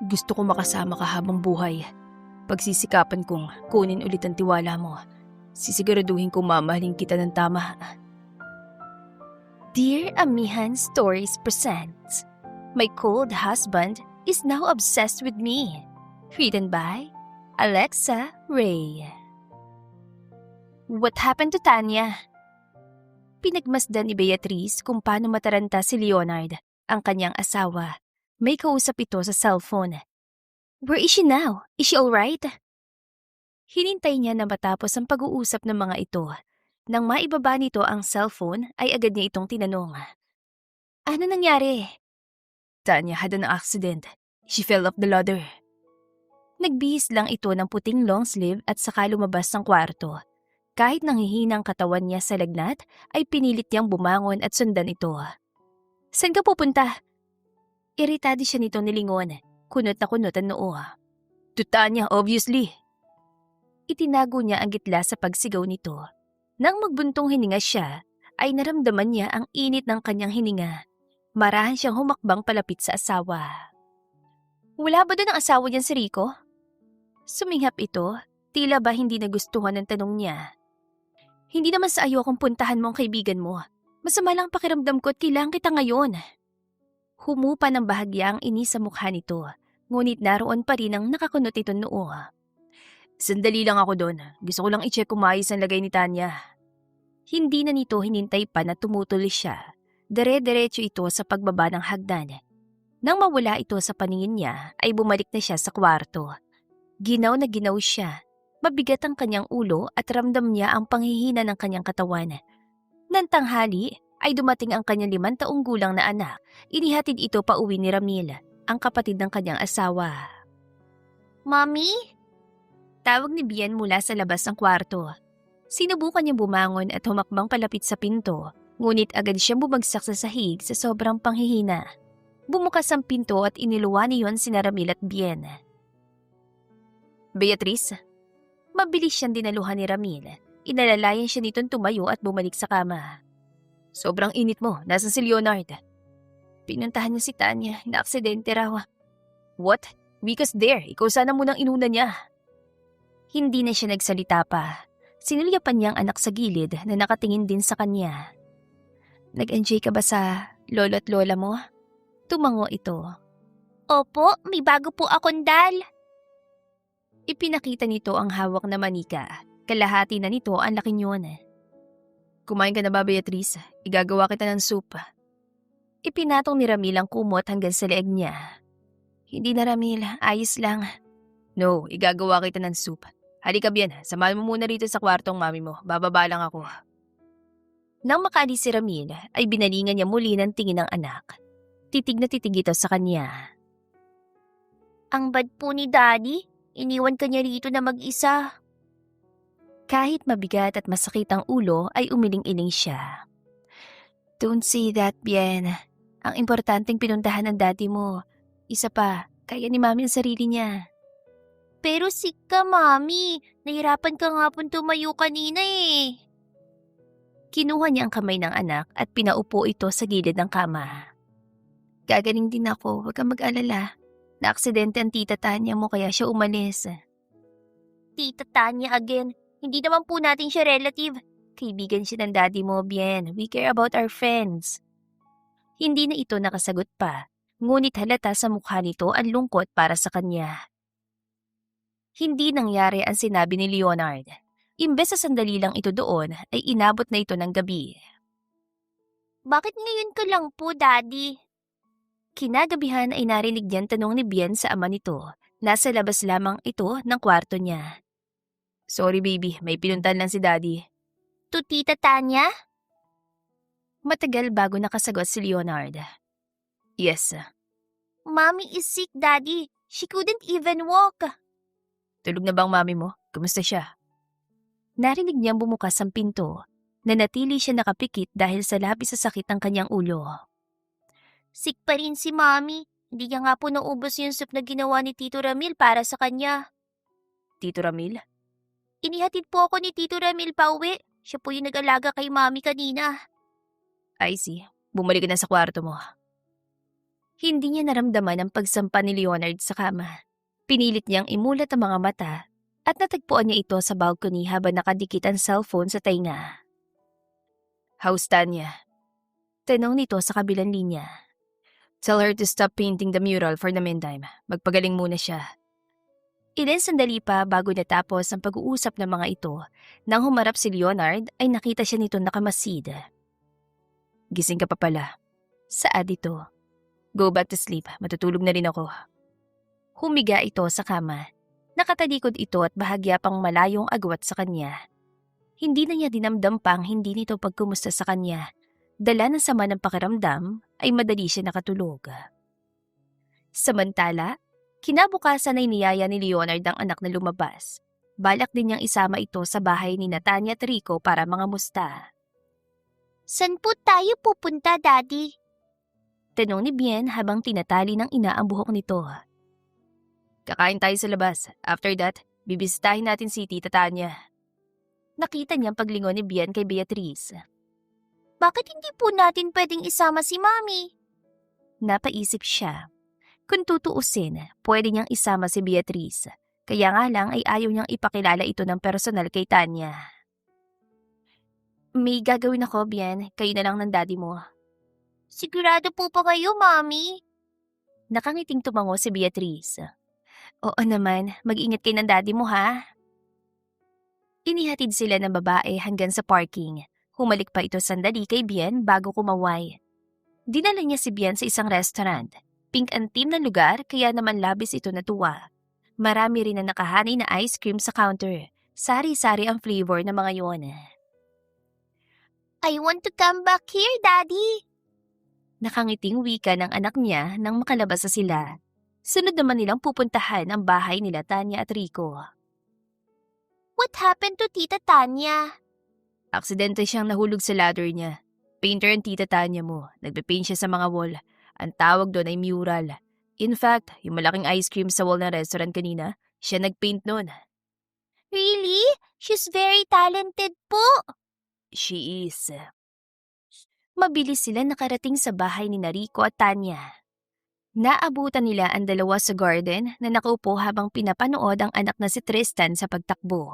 Gusto ko makasama ka habang buhay. Pagsisikapan kong kunin ulit ang tiwala mo. Sisiguraduhin kong mamahalin kita ng tama. Dear Amihan Stories presents My Cold Husband is Now Obsessed with Me. Written by Alexa Ray. What happened to Tanya? Pinagmasdan ni Beatrice kung paano mataranta si Leonard, ang kanyang asawa. May kausap ito sa cellphone. Where is she now? Is she alright? Hinintay niya na matapos ang pag-uusap ng mga ito. Nang maibaba nito ang cellphone, ay agad niya itong tinanong. Ano nangyari? Tanya had an accident. She fell off the ladder. Nagbihis lang ito ng puting long sleeve at saka lumabas ng kwarto. Kahit nanghihinang katawan niya sa lagnat, ay pinilit niyang bumangon at sundan ito. Saan ka pupunta? Iritado siya nitong nilingon. Kunot na kunot ang noo. To Tanya, obviously. Itinago niya ang gitla sa pagsigaw nito. Nang magbuntong hininga siya, ay naramdaman niya ang init ng kanyang hininga. Marahan siyang humakbang palapit sa asawa. Wala ba doon ang asawa niyan si Rico? Suminghap ito, tila ba hindi nagustuhan ang tanong niya. Hindi naman sa ayokong puntahan mo ang kaibigan mo. Masama lang pakiramdam ko at kailangan kita ngayon. Humupa ng bahagya ang inis sa mukha nito, ngunit naroon pa rin ang nakakunot itong noo. Sandali lang ako doon. Gusto ko lang i-check kung maayos ang lagay ni Tanya. Hindi na nito hinintay pa na tumutuloy siya. Dire-diretso ito sa pagbaba ng hagdan. Nang mawala ito sa paningin niya, ay bumalik na siya sa kwarto. Ginaw na ginaw siya. Mabigat ang kanyang ulo at ramdam niya ang panghihina ng kanyang katawan. Nang tanghali, ay dumating ang kanyang 5 taong gulang na anak. Inihatid ito pa uwi ni Ramil, ang kapatid ng kanyang asawa. Mommy? Tawag ni Bien mula sa labas ng kwarto. Sinubukan niyang bumangon at humakbang palapit sa pinto, ngunit agad siyang bumagsak sa sahig sa sobrang panghihina. Bumukas ang pinto at iniluwan niyon sina Ramil at Bien. Beatrice? Mabilis siyang dinaluhan ni Ramil. Inalalayan siya nitong tumayo at bumalik sa kama. Sobrang init mo. Nasaan si Leonard? Pinuntahan niya si Tanya. Na-aksidente raw. What? Wika's there. Ikaw sana munang inuna niya. Hindi na siya nagsalita pa. Sinulyapan niya ang anak sa gilid na nakatingin din sa kanya. Nag-enjoy ka ba sa lolo at lola mo? Tumango ito. Opo, may bago po akong dal. Ipinakita nito ang hawak na manika. Kalahati na nito ang laki niyon. Kumain ka na ba, Beatrice? Igagawa kita ng soup. Ipinatong ni Ramil ang kumot hanggang sa leeg niya. Hindi na, Ramil. Ayos lang. No, igagawa kita ng soup. Halika, Bien. Samahan mo muna rito sa kwartong mami mo. Bababa lang ako. Nang makaalis si Ramil, ay binalingan niya muli ng tingin ng anak. Titig na titig ito sa kanya. Ang bad po ni Daddy. Iniwan ka niya rito na mag-isa. Kahit mabigat at masakit ang ulo, ay umiling-iling siya. Don't say that, Bien. Ang importanteng pinuntahan ng daddy mo. Isa pa, kaya ni Mami ang sarili niya. Pero sick ka, Mami. Nahirapan ka nga pong tumayo kanina eh. Kinuha niya ang kamay ng anak at pinaupo ito sa gilid ng kama. Gagaling din ako, huwag kang mag-alala. Na-aksidente ang tita Tanya mo kaya siya umalis. Tita Tanya again? Hindi naman po natin siya relative. Kaibigan siya ng daddy mo, Bien. We care about our friends. Hindi na ito nakasagot pa, ngunit halata sa mukha nito ang lungkot para sa kanya. Hindi nangyari ang sinabi ni Leonard. Imbes sa sandali lang ito doon, ay inabot na ito ng gabi. Bakit ngayon ka lang po, Daddy? Kinagabihan ay narinig niyan tanong ni Bien sa ama nito. Nasa labas lamang ito ng kwarto niya. Sorry baby, may pinuntan lang si Daddy. To Tita Tanya? Matagal bago nakasagot si Leonard. Yes. Mommy is sick, Daddy. She couldn't even walk. Tulog na bang mami mo? Kumusta siya? Narinig niyang bumukas ang pinto. Nanatili siya nakapikit dahil sa labis sa sakit ng kanyang ulo. Sick pa rin si Mommy. Hindi niya nga po naubos yung soup na ginawa ni Tito Ramil para sa kanya. Tito Ramil? Inihatid po ako ni Tito Ramil pa uwi. Siya po yung nag-alaga kay Mommy kanina. I see. Bumalik ka na sa kwarto mo. Hindi niya naramdaman ang pagsampa ni Leonard sa kama. Pinilit niyang imulat ang mga mata at natagpuan niya ito sa balcony habang nakadikit ang cellphone sa tainga. "How's Tanya?" Tanong nito sa kabilang linya. "Tell her to stop painting the mural for the meantime. Magpagaling muna siya." Ilang sandali pa bago natapos ang pag-uusap ng mga ito, nang humarap si Leonard ay nakita siya nito nakamasid. "Gising ka pa pala." Saad ito. "Go back to sleep, matutulog na rin ako." Humiga ito sa kama. Nakatalikod ito at bahagya pang malayong agwat sa kanya. Hindi na niya dinamdam pang hindi nito pagkumusta sa kanya. Dala ng sama ng pakiramdam ay madali siya nakatulog. Samantala, kinabukasan ay niyaya ni Leonard ang anak na lumabas. Balak din niyang isama ito sa bahay ni Tanya at Rico para mangamusta. "San po tayo pupunta, Daddy?" Tanong ni Bien habang tinatali ng ina ang buhok nito. "Kakain tayo sa labas. After that, bibisitahin natin si Tita Tanya." Nakita niyang paglingon ni Bien kay Beatrice. "Bakit hindi po natin pwedeng isama si Mami?" Napaisip siya. Kung tutuusin, pwede niyang isama si Beatrice. Kaya nga lang ay ayaw niyang ipakilala ito ng personal kay Tanya. "May gagawin ako, Bien. Kayo na lang ng daddy mo." "Sigurado po pa kayo, Mami?" Nakangiting tumango si Beatrice. "Oo naman, mag-ingat kayo ng daddy mo ha." Inihatid sila ng babae hanggang sa parking. Humalik pa ito sandali kay Bien bago kumaway. Dinala niya si Bien sa isang restaurant. Pink and team na lugar kaya naman labis ito natuwa. Marami rin na nakahanay na ice cream sa counter. Sari-sari ang flavor ng mga yon. "I want to come back here, Daddy." Nakangiting wika ng anak niya nang makalabas na sila. Sunod naman nilang pupuntahan ang bahay nila Tanya at Rico. "What happened to Tita Tanya?" "Aksidente siyang nahulog sa ladder niya. Painter ang Tita Tanya mo. Nagpe-paint siya sa mga wall. Ang tawag doon ay mural. In fact, yung malaking ice cream sa wall ng restaurant kanina, siya nagpaint nun." "Really? She's very talented po." "She is." Mabilis sila nakarating sa bahay ni Rico at Tanya. Naabutan nila ang dalawa sa garden na nakaupo habang pinapanood ang anak na si Tristan sa pagtakbo.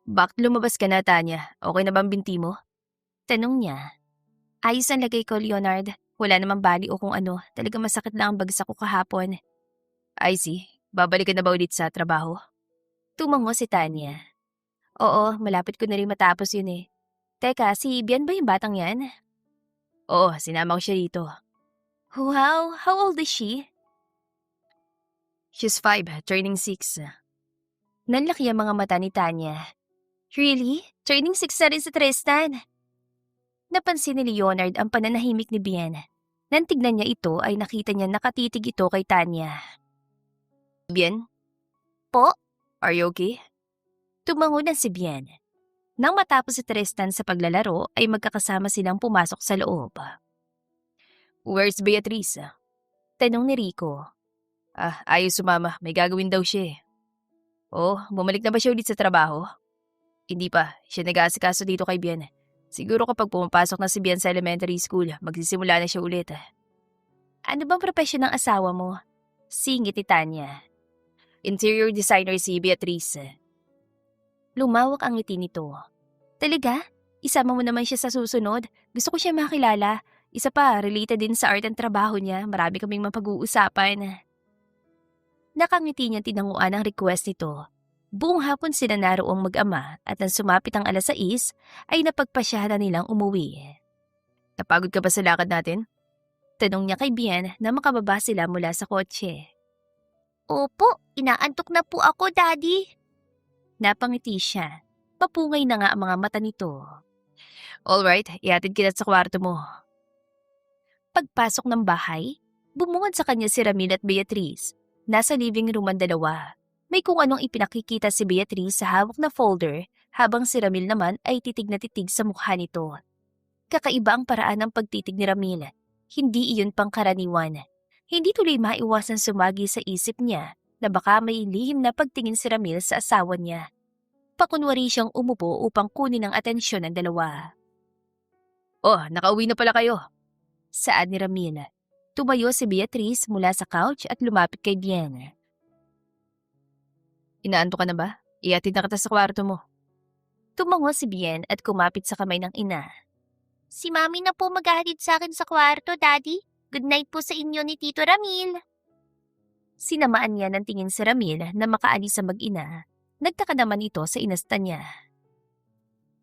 "Bakit lumabas ka na, Tanya? Okay na bang binti mo?" Tanong niya. "Ayos ang lagay ko, Leonard. Wala namang bali o kung ano. Talagang masakit lang ang bagsak ko kahapon." "I see. Babalik ka na ba ulit sa trabaho?" Tumango si Tanya. "Oo, malapit ko na rin matapos yun eh. Teka, si Bian ba yung batang yan?" "Oo, sinama ko siya dito." "Wow, how old is she?" "She's 5, turning 6. Nanlaki ang mga mata ni Tanya. "Really? Turning 6 na rin si Tristan?" Napansin ni Leonard ang pananahimik ni Bien. Nang tignan niya ito ay nakita niya nakatitig ito kay Tanya. "Bien? Po? Are you okay?" Tumango na si Bien. Nang matapos si Tristan sa paglalaro ay magkakasama silang pumasok sa loob. "Where's Beatrice?" Tanong ni Rico. Ayaw sumama. May gagawin daw siya eh." "Oh, bumalik na ba siya ulit sa trabaho?" "Hindi pa. Siya nag-aasikaso dito kay Bien. Siguro kapag pumapasok na si Bien sa elementary school, magsisimula na siya ulit." "Ano bang propesyon ng asawa mo?" Singit ni Tanya. "Interior designer si Beatrice." Lumawak ang ngiti nito. "Talaga? Isama mo naman siya sa susunod. Gusto ko siya makilala. Isa pa, related din sa art ang trabaho niya. Marami kaming mapag-uusapan." Nakangiti niya tinanguan ang request nito. Buong hapon sila naroong mag-ama at nang sumapit ang 6:00 ay napagpasyahan na nilang umuwi. "Napagod ka ba sa lakad natin?" Tanong niya kay Bien na makababa sila mula sa kotse. "Opo, inaantok na po ako, Daddy." Napangiti siya. Papungay na nga ang mga mata nito. "Alright, ihatid kita sa kwarto mo." Pagpasok ng bahay, bumungad sa kanya si Ramil at Beatrice. Nasa living room ang dalawa. May kung anong ipinakikita si Beatrice sa hawak na folder habang si Ramil naman ay titig na titig sa mukha nito. Kakaiba ang paraan ng pagtitig ni Ramil. Hindi iyon pangkaraniwan. Hindi tuloy maiwasan sumagi sa isip niya na baka may lihim na pagtingin si Ramil sa asawa niya. Pakunwari siyang umupo upang kunin ang atensyon ng dalawa. "Oh, nakauwi na pala kayo." Saad ni Ramil. Tumayo si Beatrice mula sa couch at lumapit kay Bien. Inaanto ka na ba? Ihatid na kita sa kwarto mo. Tumango si Bien at kumapit sa kamay ng ina. Si Mami na po maghahatid sa akin sa kwarto, Daddy. Good night po sa inyo ni Tito Ramil. Sinamaan niya ng tingin si Ramil na makaalis sa mag-ina. Nagtaka naman ito sa inasta niya.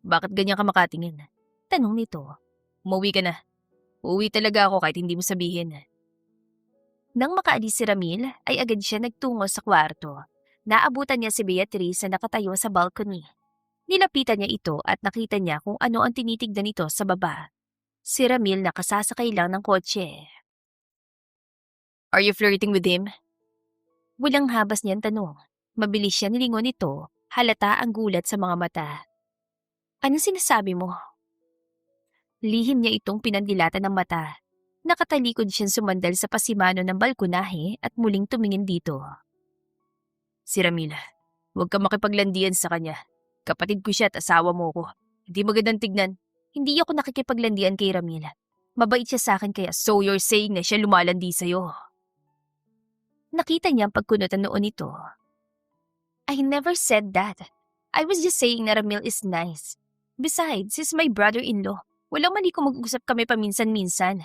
Bakit ganyan ka makatingin? Tanong nito. Umuwi ka na. Uuwi talaga ako kahit hindi mo sabihin. Nang makaalis si Ramil, ay agad siya nagtungo sa kwarto. Naabutan niya si Beatrice na nakatayo sa balcony. Nilapitan niya ito at nakita niya kung ano ang tinitignan nito sa baba. Si Ramil nakasasakay lang ng kotse. Are you flirting with him? Walang habas niyang tanong. Mabilis siya nilingon nito, halata ang gulat sa mga mata. Ano sinasabi mo? Lihim niya itong pinandilatan ng mata. Nakatalikod siyang sumandal sa pasimano ng balkonahe at muling tumingin dito. Si Ramil, huwag ka makipaglandian sa kanya. Kapatid ko siya at asawa mo ko. Hindi magandang tignan. Hindi ako nakikipaglandian kay Ramil. Mabait siya sa akin kaya so you're saying na siya lumalandi sa'yo. Nakita niya ang pagkunutan noon nito. I never said that. I was just saying na Ramil is nice. Besides, he's my brother-in-law. Walang mali kung mag-usap kami paminsan-minsan.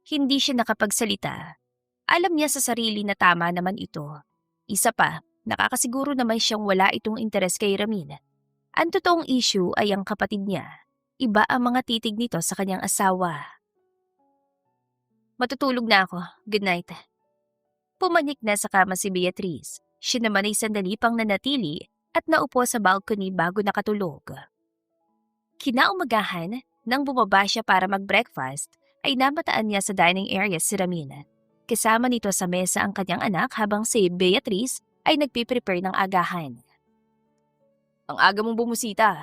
Hindi siya nakapagsalita. Alam niya sa sarili na tama naman ito. Isa pa, nakakasiguro naman siyang wala itong interes kay Ramil. Ang totoong issue ay ang kapatid niya. Iba ang mga titig nito sa kanyang asawa. Matutulog na ako. Good night. Pumanik na sa kama si Beatrice. Siya naman ay sandali pang nanatili at naupo sa balcony bago nakatulog. Kinaumagahan, nang bumaba siya para mag-breakfast, ay namataan niya sa dining area si Ramil. Kasama nito sa mesa ang kanyang anak habang si Beatrice ay nagpiprepare ng agahan. Ang aga mong bumusita.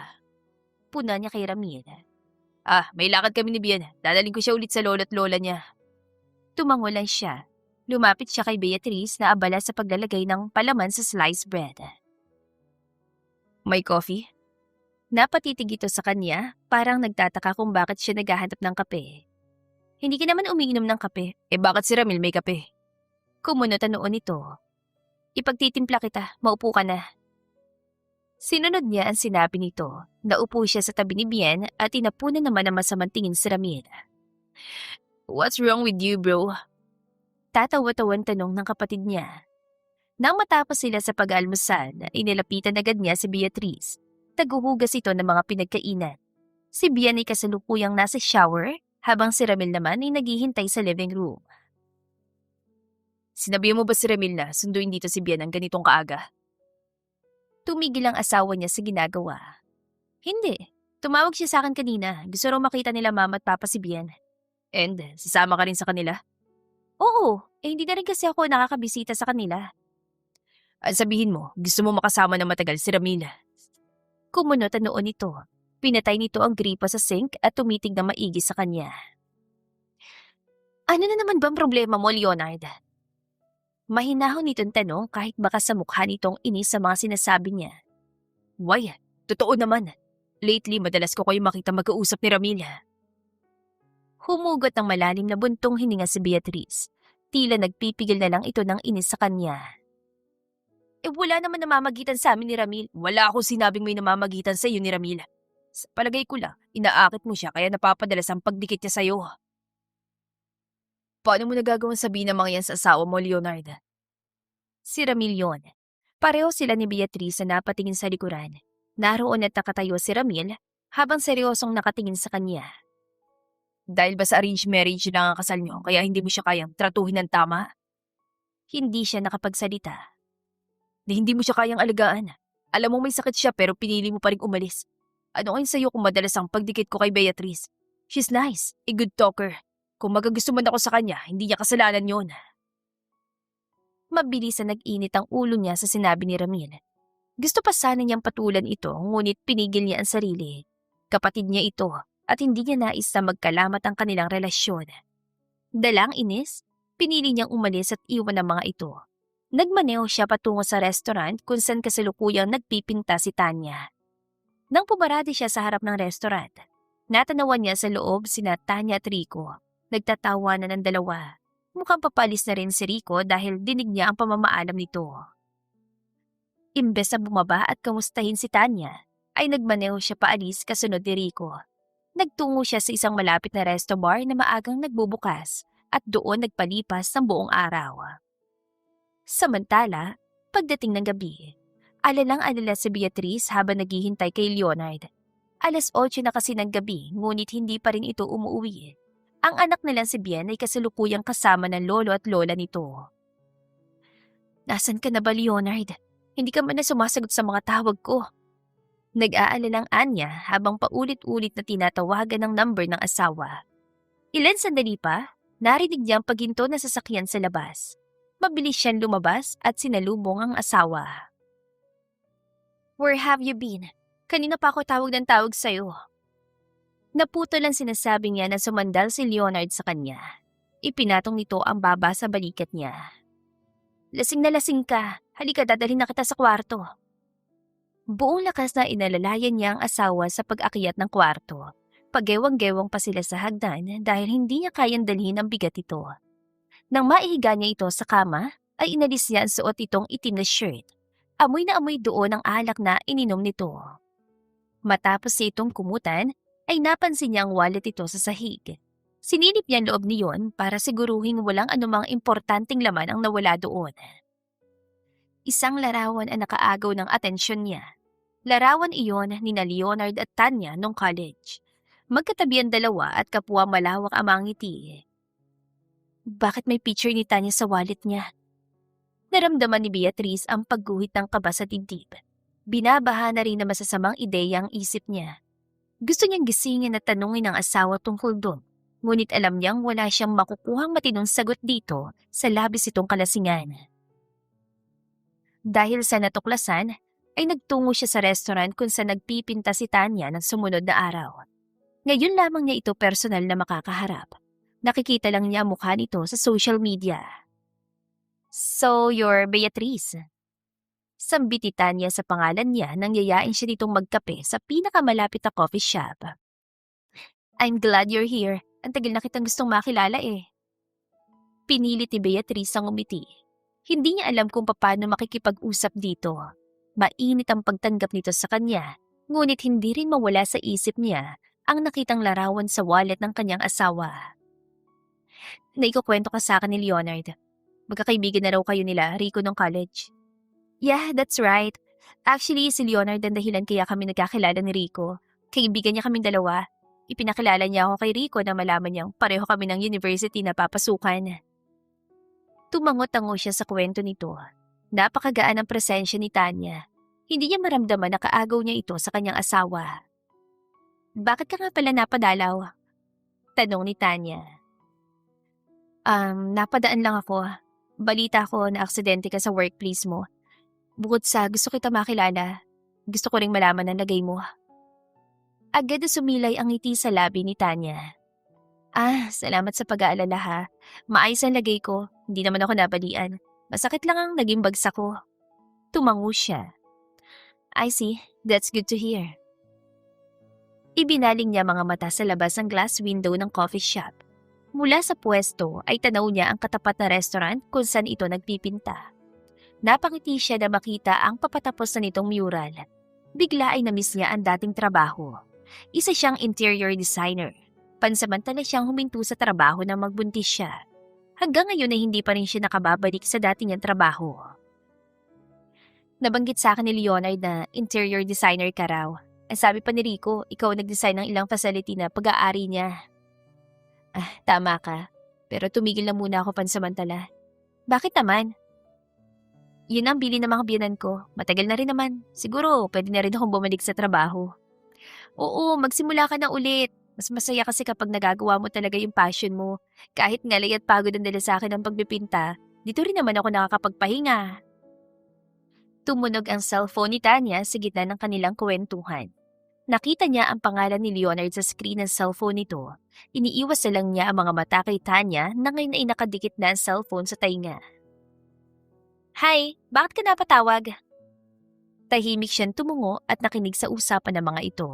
Puna niya kay Ramil. May lakad kami ni Bien. Dadaling ko siya ulit sa lolo't lola niya. Tumango lang siya. Lumapit siya kay Beatrice na abala sa paglalagay ng palaman sa sliced bread. May coffee? Napatitig ito sa kanya, parang nagtataka kung bakit siya naghahanap ng kape. Hindi ka naman umiinom ng kape. Bakit si Ramil may kape? Kumunot noon ito. Ipagtitimpla kita, maupo ka na. Sinunod niya ang sinabi nito. Naupo siya sa tabi ni Bien at inapunan naman ang masamang tingin si Ramil. What's wrong with you, bro? Tatawa-tawan tanong ng kapatid niya. Nang matapos sila sa pag-almusal, inilapitan agad niya si Beatrice. Taguhugas ito ng mga pinagkainan. Si Bien ay kasalukuyang nasa shower, habang si Ramil naman ay naghihintay sa living room. Sinabihan mo ba si Ramil na sunduin dito si Bien ang ganitong kaaga? Tumigil ang asawa niya sa ginagawa. Hindi. Tumawag siya sa akin kanina. Gusto raw makita nila mama at papa si Bien. And sasama ka rin sa kanila? Oo. Hindi na rin kasi ako nakakabisita sa kanila. At sabihin mo, gusto mo makasama na matagal si Ramil. Kumunot noon ito. Pinatay nito ang gripo sa sink at tumitig na maigi sa kanya. Ano na naman bang problema mo, Leonard? Mahinahon nitong tanong kahit baka sa mukha nitong inis sa mga sinasabi niya. Why? Totoo naman. Lately, madalas ko kayo makita mag-uusap ni Ramil. Humugot ng malalim na buntong hininga si Beatrice. Tila nagpipigil na lang ito ng inis sa kanya. Wala naman namamagitan sa amin ni Ramil. Wala akong sinabing may namamagitan sa iyo ni Ramil. Sa palagay ko lang, inaakit mo siya kaya napapadalas ang pagdikit niya sa'yo. Paano mo nagagawang sabihin ng mga yan sa asawa mo, Leonard? Si Ramil yun. Pareho sila ni Beatrice na napatingin sa likuran. Naroon at nakatayo si Ramil habang seryosong nakatingin sa kanya. Dahil ba sa arranged marriage lang ang kasal niyo kaya hindi mo siya kayang tratuhin ng tama? Hindi siya nakapagsalita. Hindi mo siya kayang alagaan. Alam mo may sakit siya pero pinili mo pa rin umalis. Ano ngayon sa'yo kung madalas ang pagdikit ko kay Beatrice? She's nice, a good talker. Kung magagusto man ako sa kanya, hindi niya kasalanan yon. Mabilis na nag-init ang ulo niya sa sinabi ni Ramil. Gusto pa sana niyang patulan ito ngunit pinigil niya ang sarili. Kapatid niya ito at hindi niya nais na magkalamat ang kanilang relasyon. Dalang inis, pinili niyang umalis at iwan ang mga ito. Nagmaneho siya patungo sa restaurant kung saan kasalukuyang nagpipinta si Tanya. Nang pumarada siya sa harap ng restaurant, natanawan niya sa loob sina Tanya at Rico. Nagtatawanan ng dalawa. Mukhang papalis na rin si Rico dahil dinig niya ang pamamaalam nito. Imbes na bumaba at kamustahin si Tanya, ay nagmaneho siya paalis kasunod ni Rico. Nagtungo siya sa isang malapit na resto bar na maagang nagbubukas at doon nagpalipas ng buong araw. Samantala, pagdating ng gabi, alalang-alala si Beatrice habang naghihintay kay Leonard. 8:00 na kasi ng gabi ngunit hindi pa rin ito umuwi. Ang anak nilang si Bien ay kasalukuyang kasama ng lolo at lola nito. "Nasaan ka na ba, Leonard? Hindi ka man na sumasagot sa mga tawag ko." Nag-aalalang Anya habang paulit-ulit na tinatawagan ng number ng asawa. Ilan sandali pa, narinig niya ang paghinto ng sasakyan sa labas. Mabilis siyang lumabas at sinalubong ang asawa. "Where have you been? Kanina pa ako tawag ng tawag sa'yo." Naputol ang sinasabi niya na sumandal si Leonard sa kanya. Ipinatong nito ang baba sa balikat niya. "Lasing na lasing ka. Halika, dadalhin na kita sa kwarto." Buong lakas na inalalayan niya ang asawa sa pag-akyat ng kwarto. Pagewang-gewang pa sila sa hagdan dahil hindi niya kayang dalhin ang bigat ito. Nang maihiga niya ito sa kama, ay inalis niya ang suot itong itim na shirt. Amoy na amoy doon ang alak na ininom nito. Matapos itong kumutan, ay napansin niya ang wallet ito sa sahig. Sinilip niya ang loob niyon para siguruhing walang anumang importanteng laman ang nawala doon. Isang larawan ang nakaagaw ng atensyon niya. Larawan iyon ni na Leonard at Tanya nung college. Magkatabi ang dalawa at kapwa malawak ang mga ngiti. Bakit may picture ni Tanya sa wallet niya? Naramdaman ni Beatrice ang pagguhit ng kaba sa dibdib. Binabaha na rin na masasamang ideya ang isip niya. Gusto niyang gisingin at tanungin ang asawa tungkol doon. Ngunit alam niyang wala siyang makukuhang matinong sagot dito sa labis itong kalasingan. Dahil sa natuklasan, ay nagtungo siya sa restaurant kung saan nagpipinta si Tanya ng sumunod na araw. Ngayon lamang niya ito personal na makakaharap. Nakikita lang niya ang mukha nito sa social media. "So, you're Beatrice?" Sambiti Tanya sa pangalan niya nang yayain siya ditong magkape sa pinakamalapit na coffee shop. "I'm glad you're here. Ang tagal na kitang gustong makilala eh." Pinilit ni Beatrice ang umiti. Hindi niya alam kung paano makikipag-usap dito. Mainit ang pagtanggap nito sa kanya, ngunit hindi rin mawala sa isip niya ang nakitang larawan sa wallet ng kanyang asawa. "Naikukwento ka sa akin ni Leonard. Magkakaibigan na raw kayo nila, Rico, nung college." "Yeah, that's right. Actually, si Leonard ang dahilan kaya kami nagkakilala ni Rico. Kaibigan niya kaming dalawa. Ipinakilala niya ako kay Rico na malaman niyang pareho kami ng university na papasukan." Tumango-tango siya sa kwento nito. Napakagaan ang presensya ni Tanya. Hindi niya maramdaman na kaagaw niya ito sa kanyang asawa. "Bakit ka nga pala napadalaw?" tanong ni Tanya. Napadaan lang ako. Balita ko na aksidente ka sa workplace mo. Bukod sa gusto kita makilala, gusto ko ring malaman ang lagay mo." Agad na sumilay ang ngiti sa labi ni Tanya. Salamat sa pag-aalala ha. Maayos ang lagay ko, hindi naman ako nabalian. Masakit lang ang naging bagsak ko." Tumango siya. "I see, that's good to hear." Ibinaling niya mga mata sa labas ng glass window ng coffee shop. Mula sa pwesto ay tanaw niya ang katapat na restaurant kung saan ito nagpipinta. Napangiti siya na makita ang papatapos na nitong mural. Bigla ay namiss niya ang dating trabaho. Isa siyang interior designer. Pansamantala siyang huminto sa trabaho nang magbuntis siya. Hanggang ngayon ay hindi pa rin siya nakababalik sa dati niyang trabaho. Nabanggit sa akin ni Leonard na interior designer ka raw. Sabi pa ni Rico, ikaw nag-design ng ilang facility na pag-aari niya. Tama ka. Pero tumigil na muna ako pansamantala. Bakit naman? Yun ang bili ng mga biyanan ko. Matagal na rin naman. Siguro, pwede na rin akong bumalik sa trabaho. Oo, magsimula ka na ulit. Mas masaya kasi kapag nagagawa mo talaga yung passion mo. Kahit ngalay at pagod ang dala sa akin ng pagpipinta, dito rin naman ako nakakapagpahinga. Tumunog ang cellphone ni Tanya sa gitna ng kanilang kwentuhan. Nakita niya ang pangalan ni Leonard sa screen ng cellphone nito. Iniiwas na lang niya ang mga mata kay Tanya na ngayon ay nakadikit na ang cellphone sa tainga. "Hi, bakit ka napatawag?" Tahimik siyang tumungo at nakinig sa usapan ng mga ito.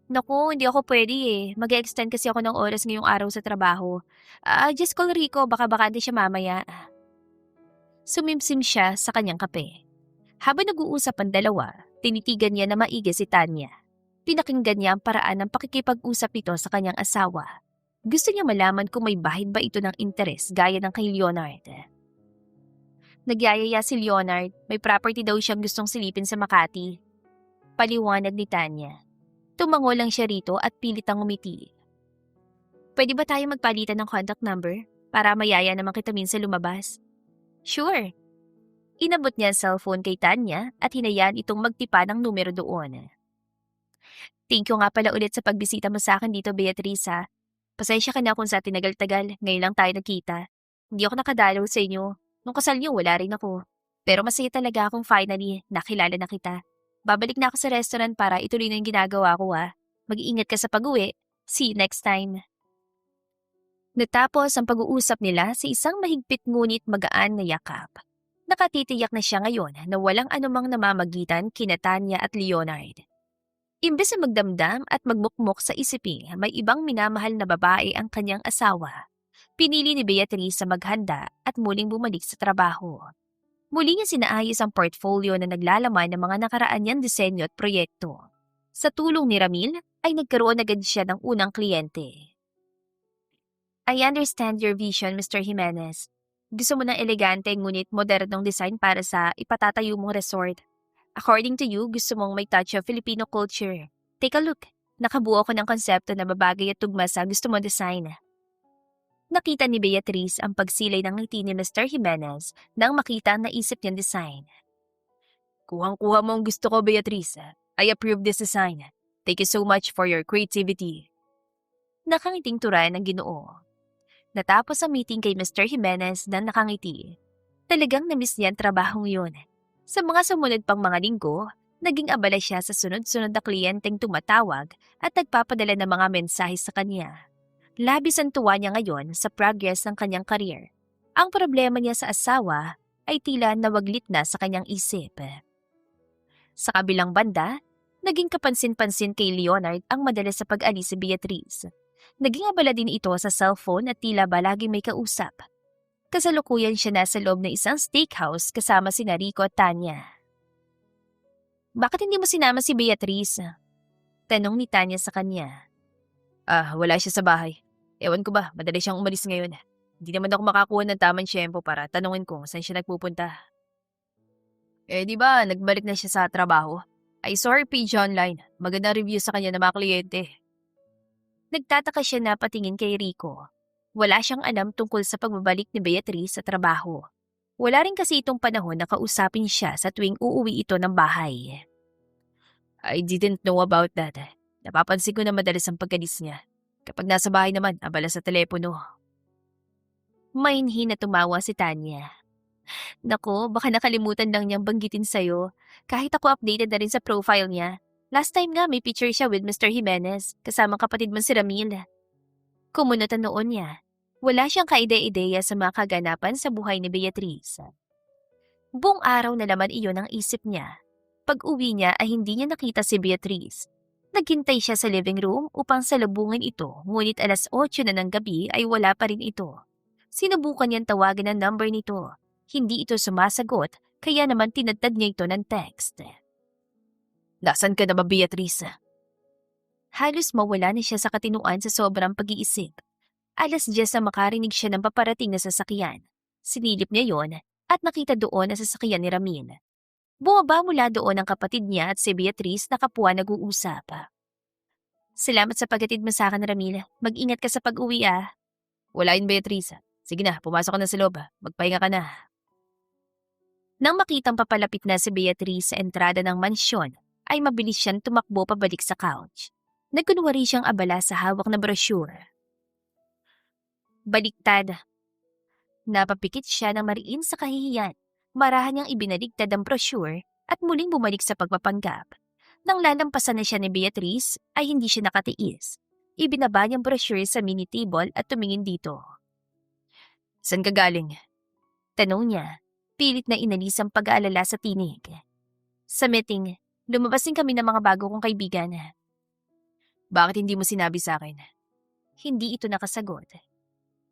Naku, hindi ako pwede eh. Mag-extend kasi ako ng oras ngayong araw sa trabaho. Just call Rico, baka bakante siya mamaya. Sumimsim siya sa kanyang kape. Habang nag-uusap ang dalawa, tinitigan niya na maigi si Tanya. Pinakinggan niya ang paraan ng pakikipag-usap nito sa kanyang asawa. Gusto niya malaman kung may bahid ba ito ng interes gaya ng kay Leonard. Nagyayaya si Leonard, may property daw siyang gustong silipin sa Makati. Paliwanag ni Tanya. Tumango lang siya rito at pilitang umiti. Pwede ba tayo magpalitan ng contact number para mayaya naman kita minsan lumabas? Sure. Inabot niya ang cellphone kay Tanya at hinayaan itong magtipa ng numero doon. Thank you nga pala ulit sa pagbisita mo sa akin dito, Beatrice ha. Pasensya ka na kung sa tinagal-tagal, ngayon lang tayo nagkita. Hindi ako nakadalaw sa inyo. Nung kasal niyo, wala rin ako. Pero masaya talaga akong finally nakilala na kita. Babalik na ako sa restaurant para ituloy na yung ginagawa ko ha. Mag-iingat ka sa pag-uwi. See you next time. Natapos ang pag-uusap nila sa isang mahigpit ngunit magaan na yakap. Nakatitiyak na siya ngayon na walang anumang namamagitan kina Tanya at Leonard. Imbes na magdamdam at magmukmok sa isipin may ibang minamahal na babae ang kanyang asawa, pinili ni Beatrice sa maghanda at muling bumalik sa trabaho. Muli niya sinaayos ang portfolio na naglalaman ng mga nakaraan niyang disenyo at proyekto. Sa tulong ni Ramil ay nagkaroon agad siya ng unang kliyente. I understand your vision, Mr. Jimenez. Gusto mo ng elegante ngunit modernong design para sa ipatatayo mong resort. According to you, gusto mong may touch of Filipino culture. Take a look. Nakabuo ko ng konsepto na babagay at tugma sa gusto mong design. Nakita ni Beatrice ang pagsilay ng ngiti ni Mr. Jimenez nang makita ang naisip niyang design. Kuhang-kuha mo ang gusto ko, Beatrice. I approve this design. Thank you so much for your creativity. Nakangiting turan ng Ginoo. Natapos ang meeting kay Mr. Jimenez na nakangiti. Talagang namiss niya ang trabahong yun. Sa mga sumunod pang mga linggo, naging abala siya sa sunod-sunod na kliyenteng tumatawag at nagpapadala ng mga mensahe sa kanya. Labis ang tuwa niya ngayon sa progress ng kanyang career. Ang problema niya sa asawa ay tila nawaglit na sa kanyang isip. Sa kabilang banda, naging kapansin-pansin kay Leonard ang madalas sa pag-alis si Beatrice. Naging abala din ito sa cellphone at tila ba lagi may kausap. Kasalukuyan siya nasa loob ng isang steakhouse kasama sina Rico at Tanya. Bakit hindi mo sinama si Beatrice? Tanong ni Tanya sa kanya. Wala siya sa bahay. Ewan ko ba, madali siyang umalis ngayon. Hindi naman ako makakuha ng tamang tiyempo para tanungin ko saan siya nagpupunta. Di ba, nagbalik na siya sa trabaho? I saw her page online. Magandang review sa kanya ng mga kliyente. Nagtataka siya na patingin kay Rico. Wala siyang alam tungkol sa pagbabalik ni Beatrice sa trabaho. Wala rin kasi itong panahon na kausapin siya sa tuwing uuwi ito ng bahay. I didn't know about that. Napapansin ko na madalas ang pagkalis niya. Kapag nasa bahay naman, abala sa telepono. Mainhin na tumawa si Tanya. Nako, baka nakalimutan lang niyang banggitin sa'yo. Kahit ako updated na rin sa profile niya. Last time nga may picture siya with Mr. Jimenez, kasamang kapatid mo si Ramil. Kumunot ang noon niya. Wala siyang kaide-ideya sa mga kaganapan sa buhay ni Beatrice. Buong araw na laman iyon ang isip niya. Pag-uwi niya ay hindi niya nakita si Beatrice. Naghintay siya sa living room upang salubungin ito, ngunit alas 8 na ng gabi ay wala pa rin ito. Sinubukan niyang tawagan ang number nito. Hindi ito sumasagot, kaya naman tinadtad niya ito ng text. Nasaan ka na ba, Beatrice? Halos mawala na siya sa katinuan sa sobrang pag-iisip. Alas 10 na makarinig siya ng paparating na sasakyan. Sinilip niya yon at nakita doon na sasakyan ni Ramin. Bumaba mula doon ang kapatid niya at si Beatrice na kapwa nag-uusap. Salamat sa paghatid mo sa akin, Ramil. Mag-ingat ka sa pag-uwi Wala yun, Beatrice. Sige na, pumasok ka na sa loob. Magpahinga ka na. Nang makitang papalapit na si Beatrice sa entrada ng mansyon, ay mabilis siyang tumakbo pabalik sa couch. Nagkunwari siyang abala sa hawak na brochure. Baliktad. Napapikit siya ng mariin sa kahihiyan. Marahan niyang ibinaligtad ang brochure at muling bumalik sa pagpapanggap. Nang lalampasan na siya ni Beatrice, ay hindi siya nakatiis. Ibinaba niyang brochure sa mini table at tumingin dito. Saan ka galing? Tanong niya, pilit na inalis ang pag-aalala sa tinig. Sa meeting, lumabas din kami ng mga bago kong kaibigan. Bakit hindi mo sinabi sa akin? Hindi ito nakasagot.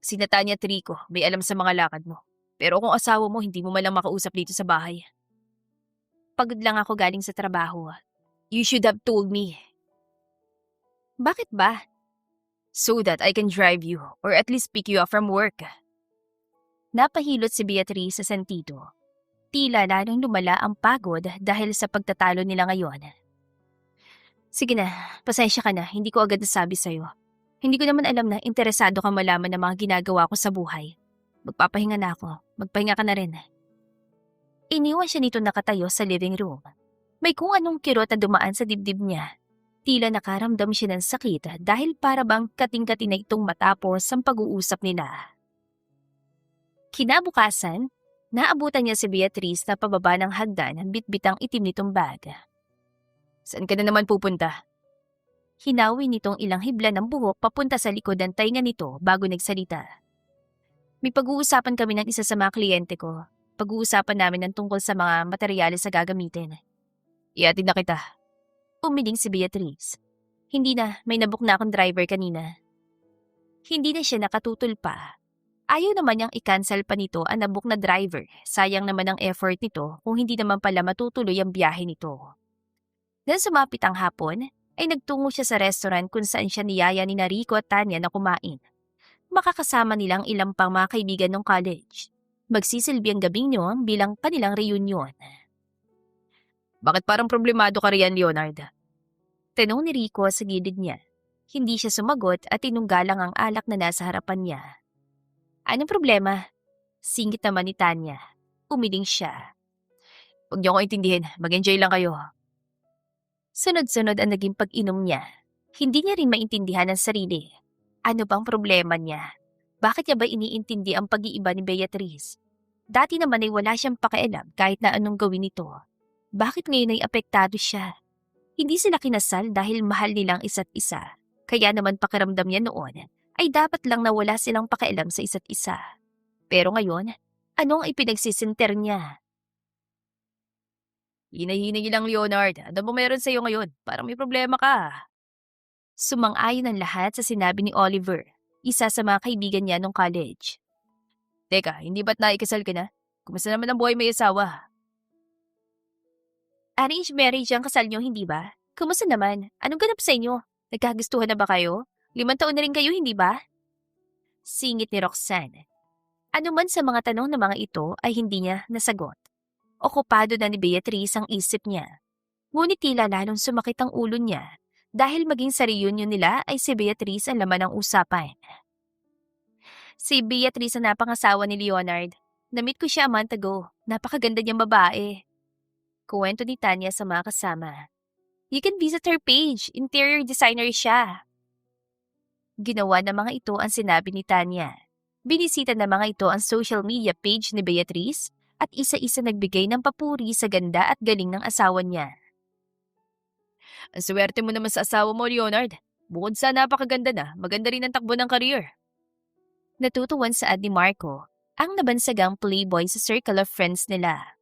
Si Natanya Trico, may alam sa mga lakad mo. Pero kung asawa mo, hindi mo malang makausap dito sa bahay. Pagod lang ako galing sa trabaho. You should have told me. Bakit ba? So that I can drive you or at least pick you up from work. Napahilot si Beatrice sa sentido. Tila lalong lumala ang pagod dahil sa pagtatalo nila ngayon. Sige na, pasensya ka na, hindi ko agad nasabi sa'yo. Hindi ko naman alam na interesado kang malaman ng mga ginagawa ko sa buhay. Magpapahinga na ako, magpahinga ka na rin. Iniwan siya nito nakatayo sa living room. May kung anong kirot na dumaan sa dibdib niya. Tila nakaramdam siya ng sakit dahil para bang kating-kati na itong matapos ang pag-uusap nila. Kinabukasan, naabutan niya si Beatrice na pababa ng hagdan bitbitang itim nitong bag. Saan ka na naman pupunta? Hinawi nitong ilang hibla ng buhok papunta sa likod ng tainga nito bago nagsalita. May pag-uusapan kami ng isa sa mga kliyente ko. Pag-uusapan namin ng tungkol sa mga materyales na gagamitin. Iatid na kita. Umiling si Beatrice. Hindi na, may nabook na akong driver kanina. Hindi na siya nakatutol pa. Ayaw naman niyang i-cancel pa nito ang nabook na driver. Sayang naman ang effort nito kung hindi naman pala matutuloy ang biyahe nito. Nang sumapit ang hapon, ay nagtungo siya sa restaurant kung saan siya niyaya ni Rico at Tanya na kumain. Makakasama nilang ilang pang mga kaibigan ng college. Magsisilbi ang gabing yun bilang kanilang reunion. Bakit parang problemado ka riyan, Leonard? Tanong ni Rico sa gilid niya. Hindi siya sumagot at tinunggalang ang alak na nasa harapan niya. Anong problema? Singit naman ni Tanya. Umiling siya. Huwag niyo ko intindihin, mag-enjoy lang kayo. Sunod-sunod ang naging pag-inom niya. Hindi niya rin maintindihan ang sarili. Ano bang problema niya? Bakit niya ba iniintindi ang pag-iiba ni Beatrice? Dati naman ay wala siyang pakialam kahit na anong gawin nito. Bakit ngayon ay apektado siya? Hindi sila kinasal dahil mahal nilang isa't isa. Kaya naman pakiramdam niya noon ay dapat lang na wala silang pakialam sa isa't isa. Pero ngayon, anong ipinagsisinter niya? Hinay-hinay lang, Leonard. Ano ba meron sa'yo ngayon? Parang may problema ka. Sumang-ayon ang lahat sa sinabi ni Oliver, isa sa mga kaibigan niya nung college. Teka, hindi ba't naikasal ka na? Kumusta naman ang buhay may asawa? Arranged marriage ang kasal niyo, hindi ba? Kumusta naman? Anong ganap sa inyo? Nagkagustuhan na ba kayo? 5 taon na rin kayo, hindi ba? Singit ni Roxanne. Ano man sa mga tanong ng mga ito ay hindi niya nasagot. Okupado na ni Beatrice ang isip niya. Ngunit tila lalong sumakit ang ulo niya dahil maging sa reunion nila ay si Beatrice ang laman ng usapan. Si Beatrice ang napangasawa ni Leonard. Namit ko siya a month ago. Napakaganda niyang babae. Kuwento ni Tanya sa mga kasama. You can visit her page. Interior designer siya. Ginawa ng mga ito ang sinabi ni Tanya. Binisita ng mga ito ang social media page ni Beatrice at isa-isa nagbigay ng papuri sa ganda at galing ng asawa niya. Ang swerte mo naman sa asawa mo, Leonard. Bukod sa napakaganda na, maganda rin ang takbo ng career. Natutuwan sa ni Marco, ang nabansagang playboy sa circle of friends nila.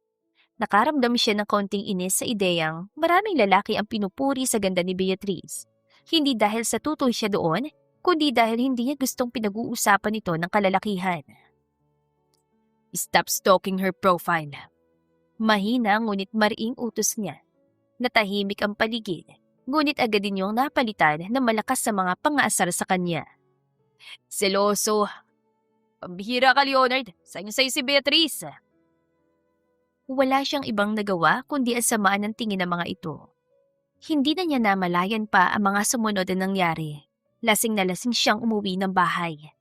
Nakaramdam siya ng konting inis sa ideyang maraming lalaki ang pinupuri sa ganda ni Beatrice. Hindi dahil sa tutoy siya doon, kundi dahil hindi niya gustong pinag-uusapan ito ng kalalakihan. Stop stalking her profile. Mahina ngunit mariing utos niya. Natahimik ang paligid, ngunit agad din yung napalitan na malakas sa mga pangaasar sa kanya. Seloso. Pambihira ka, Leonard. Sa'yo si Beatrice. Wala siyang ibang nagawa kundi asamaan ng tingin ng mga ito. Hindi na niya namalayan pa ang mga sumunod na nangyari. Lasing na lasing siyang umuwi ng bahay.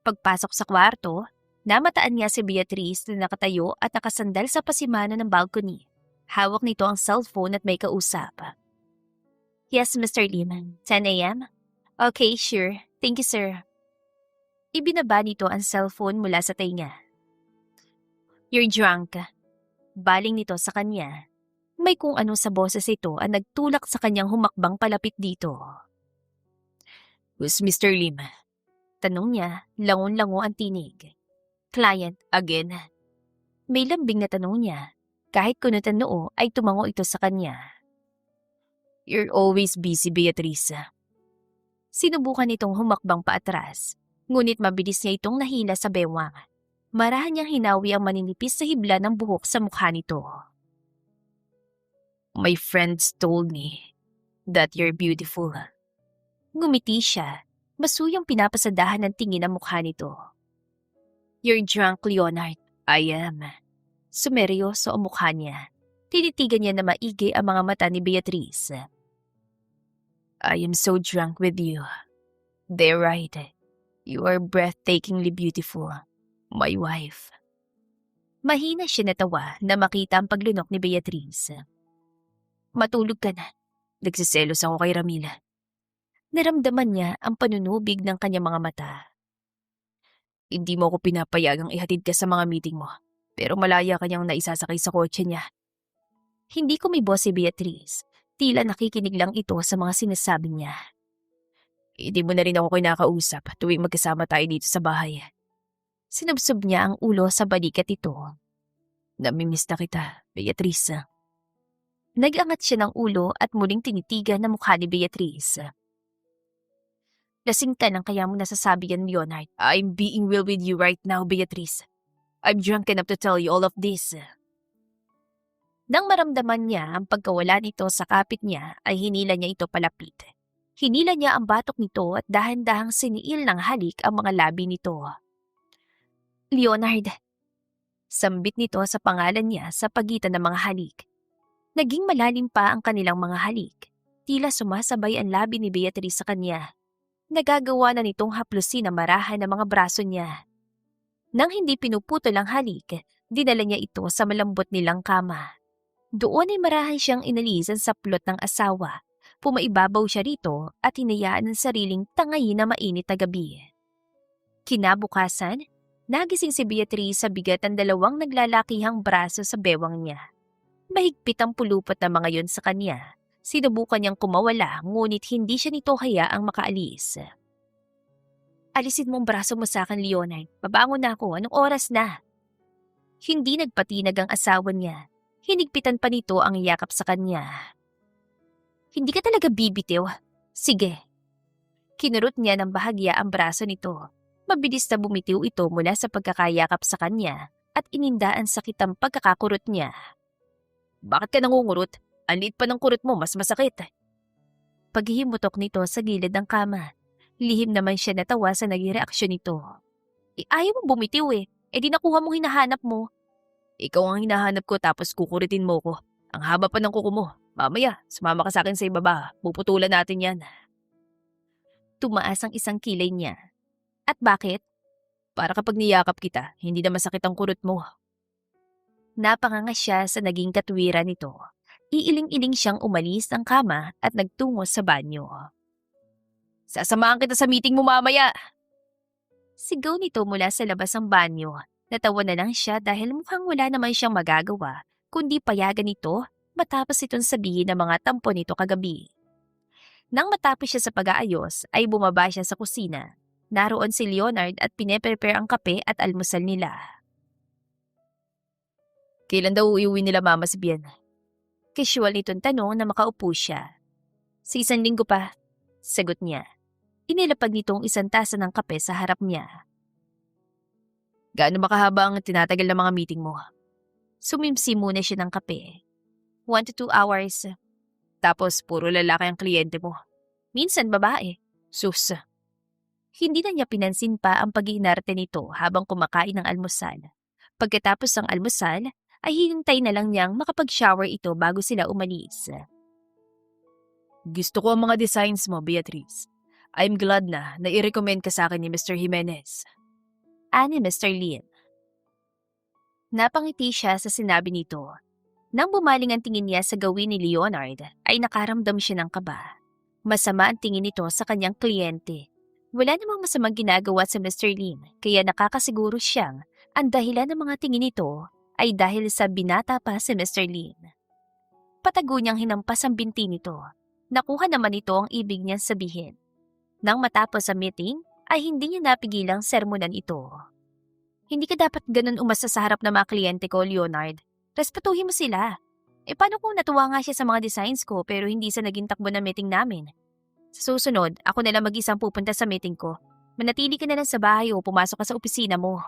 Pagpasok sa kwarto, namataan niya si Beatrice na nakatayo at nakasandal sa pasimano ng balcony. Hawak nito ang cellphone at may kausap. Yes, Mr. Lehman. 10 a.m.? Okay, sure. Thank you, sir. Ibinaba nito ang cellphone mula sa tainga. You're drunk. Baling nito sa kanya. May kung ano sa boses ito ang nagtulak sa kanyang humakbang palapit dito. Who's Mr. Lim? Tanong niya, langon-lango ang tinig. Client, Again? may lambing na tanong niya. Kahit kunutan noo ay tumango ito sa kanya. You're always busy, Beatrice. Sinubukan nitong humakbang paatras, ngunit mabilis niya itong nahila sa bewang. Marahan niyang hinawi ang maninipis na hibla ng buhok sa mukha nito. My friends told me that you're beautiful. Ngumiti siya, masuyang pinapasadahan ng tingin ang mukha nito. You're drunk, Leonard. I am. Sumeryoso ang mukha niya. Tinitigan niya na maigi ang mga mata ni Beatrice. I am so drunk with you. They're right. You are breathtakingly beautiful. My wife. Mahina siya natawa na makita ang paglunok ni Beatrice. Matulog ka na. Nagsiselos ako kay Ramila. Naramdaman niya ang panunubig ng kanyang mga mata. Hindi mo ako pinapayagang ihatid ka sa mga meeting mo, pero malaya kanyang naisasakay sa kotse niya. Hindi kumibo si Beatrice. Tila nakikinig lang ito sa mga sinasabi niya. Hindi mo na rin ako kinakausap tuwing magkasama tayo dito sa bahay. Sinubsob niya ang ulo sa balikat ito. Namimiss na kita, Beatrice. Nag-angat siya ng ulo at muling tinitigan ang mukha ni Beatrice. Lasing ka nang kaya mo nasasabi yan, Leonard. I'm being real with you right now, Beatrice. I'm drunk enough to tell you all of this. Nang maramdaman niya ang pagkawala nito sa kapit niya, ay hinila niya ito palapit. Hinila niya ang batok nito at dahan-dahang siniil ng halik ang mga labi nito. Leonard. Sambit nito sa pangalan niya sa pagitan ng mga halik. Naging malalim pa ang kanilang mga halik. Tila sumasabay ang labi ni Beatrice sa kanya. Nagagawa na nitong haplusin ang marahan ng mga braso niya. Nang hindi pinuputol ang halik, dinala niya ito sa malambot nilang kama. Doon ay marahan siyang inalisan sa plot ng asawa. Pumaibabaw siya rito at hinayaan ng sariling tangayin na mainit na gabi. Kinabukasan, nagising si Beatrice sa bigat ng dalawang naglalakihang braso sa bewang niya. Mahigpit ang pulupot na mga yon sa kanya. Sinubukan niyang kumawala ngunit hindi siya nito hayaang makaalis. Alisin mong braso mo sa akin, Leonard. Babangon na ako. Anong oras na? Hindi nagpatinag ang asawa niya. Hinigpitan pa nito ang yakap sa kanya. Hindi ka talaga bibitiw. Sige. Kinurot niya ng bahagya ang braso nito. Mabilis na bumitiw ito mula sa pagkakayakap sa kanya at inindaan sakit ang pagkakakurot niya. Bakit ka nangungurot? Ang liit pa ng kurot mo, mas masakit. Paghihimutok nito sa gilid ng kama. Lihim naman siya natawa sa naging reaksyon nito. Ayaw mo bumitiw eh. Di nakuha mong hinahanap mo. Ikaw ang hinahanap ko tapos kukuritin mo ko. Ang haba pa ng kuko mo. Mamaya, sumama ka sa akin sa ibaba. Puputulan natin yan. Tumaas ang isang kilay niya. At bakit? Para kapag niyakap kita, hindi na masakit ang kurot mo. Napanganga siya sa naging katwiran nito. Iiling-iling siyang umalis ng kama at nagtungo sa banyo. Sasamahan kita sa meeting mo mamaya. Sigaw nito mula sa labas ng banyo. Natawa na lang siya dahil mukhang wala naman siyang magagawa, kundi payagan ito matapos itong sabihin ng mga tampo nito kagabi. Nang matapos siya sa pag-aayos, ay bumaba siya sa kusina. Naroon si Leonard at pine-prepare ang kape at almusal nila. Kailan daw uuwi nila mama si Bien? Casual nitong tanong na makaupo siya. Sa 1 linggo pa, sagot niya. Inilapag nitong isang tasa ng kape sa harap niya. Gaano makahaba ang tinatagal ng mga meeting mo? Sumimsi muna siya ng kape. 1 to 2 hours. Tapos puro lalaki ang kliyente mo. Minsan babae. Sus. Hindi na niya pinansin pa ang pag-iinarte nito habang kumakain ng almusal. Pagkatapos ng almusal, ay hinintay na lang niyang makapag-shower ito bago sila umalis. Gusto ko ang mga designs mo, Beatrice. I'm glad na i-recommend ka sa akin ni Mr. Jimenez. Ani Mr. Lin. Napangiti siya sa sinabi nito. Nang bumaling ang tingin niya sa gawin ni Leonard, ay nakaramdam siya ng kaba. Masama ang tingin nito sa kanyang kliyente. Wala namang masamang ginagawa sa Mr. Lin, kaya nakakasiguro siyang ang dahilan ng mga tingin nito ay dahil sa binata pa si Mr. Lin. Patago niyang hinampas ang binti nito. Nakuha naman ito ang ibig niyang sabihin. Nang matapos ang meeting, ay hindi niya napigilang sermonan ito. Hindi ka dapat ganun umasa sa harap ng mga kliyente ko, Leonard. Respetuhin mo sila. Paano kung natuwa nga siya sa mga designs ko pero hindi sa naging takbo ng meeting namin? Sa susunod, ako na lang mag-isang pupunta sa meeting ko. Manatili ka na lang sa bahay o pumasok ka sa opisina mo.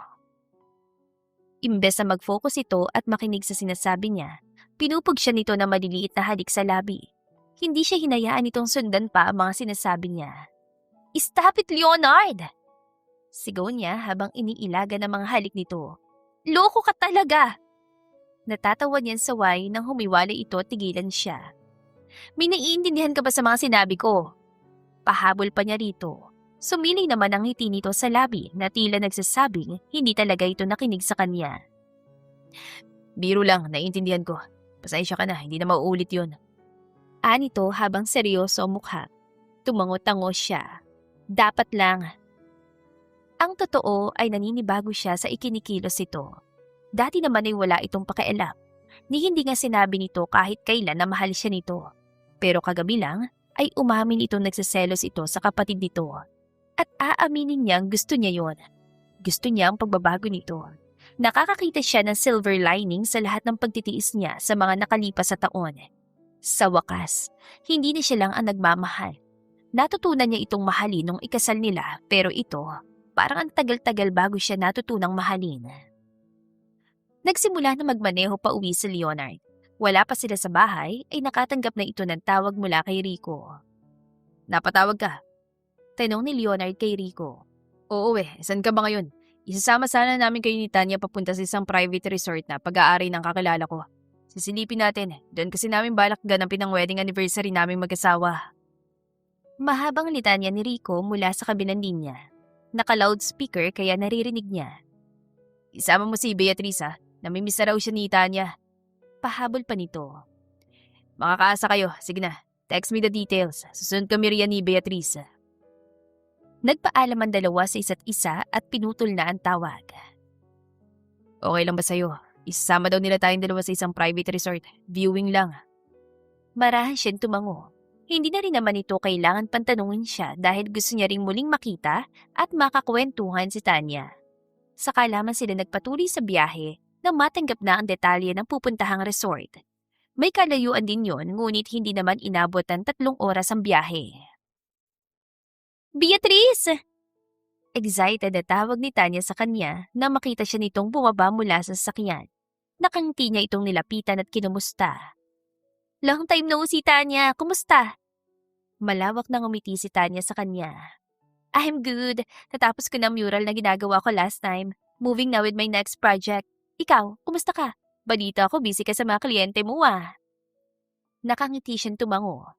Imbes na mag-focus ito at makinig sa sinasabi niya, pinupog siya nito na maliliit na halik sa labi. Hindi siya hinayaan itong sundan pa ang mga sinasabi niya. "Stop it, Leonard!" Sigaw niya habang iniilaga ng mga halik nito. "Loko ka talaga!" Natatawa niyang saway nang humiwalay ito at tigilan siya. "May naiintindihan ka ba sa mga sinabi ko?" Pahabol pa niya rito. Sumilay naman ang ngiti nito sa labi na tila nagsasabing hindi talaga ito nakinig sa kanya. Biro lang, naiintindihan ko. Pasensya ka na, hindi na mauulit yun. Anito habang seryoso ang mukha. Tumango-tango siya. Dapat lang. Ang totoo ay naninibago siya sa ikinikilos ito. Dati naman ay wala itong pakialam. Ni hindi nga sinabi nito kahit kailan na mahal siya nito. Pero kagabi lang ay umamin itong nagsiselos ito sa kapatid nito. At aaminin niyang gusto niya yon. Gusto niya ang pagbabago nito. Nakakakita siya ng silver lining sa lahat ng pagtitiis niya sa mga nakalipas sa taon. Sa wakas, hindi na siya lang ang nagmamahal. Natutunan niya itong mahalin nung ikasal nila pero ito, parang ang tagal-tagal bago siya natutunang mahalin. Nagsimula na magmaneho pa uwi si Leonard. Wala pa sila sa bahay ay nakatanggap na ito ng tawag mula kay Rico. Napatawag ka? Tanong ni Leonard kay Rico. Oo saan ka ba ngayon? Isasama sana namin kayo ni Tanya papunta sa isang private resort na pag-aari ng kakilala ko. Sisilipin natin, doon kasi namin balak ganapin ang wedding anniversary naming mag-asawa. Mahabang litanya ni Rico mula sa kabilang linya. Naka-loudspeaker kaya naririnig niya. Isama mo si Beatrice namimiss na raw siya ni Tanya. Pahabol pa nito. Makakaasa kayo, sige na, text me the details. Susunod kami riyan ni Beatrice. Nagpaalam ang dalawa sa isa't isa at pinutol na ang tawag. Okay lang ba sa'yo? Isasama daw nila tayong dalawa sa isang private resort. Viewing lang. Marahan siyang tumango. Hindi na rin naman ito kailangan pantanungin siya dahil gusto niya ring muling makita at makakwentuhan si Tanya. Saka lamang sila nagpatuloy sa biyahe na matanggap na ang detalye ng pupuntahang resort. May kalayuan din yon ngunit hindi naman inabot ang 3 oras ang biyahe. "Beatrice!" Excited na tawag ni Tanya sa kanya na makita siya nitong bumaba mula sa sasakyan. Nakangiti niya itong nilapitan at kinumusta. "Long time no see, Tanya. Kumusta?" Malawak na ngumiti si Tanya sa kanya. "I'm good. Natapos ko ng mural na ginagawa ko last time. Moving na with my next project. Ikaw, kumusta ka? Balita ko busy ka sa mga kliyente mo Nakangiti siyang tumango.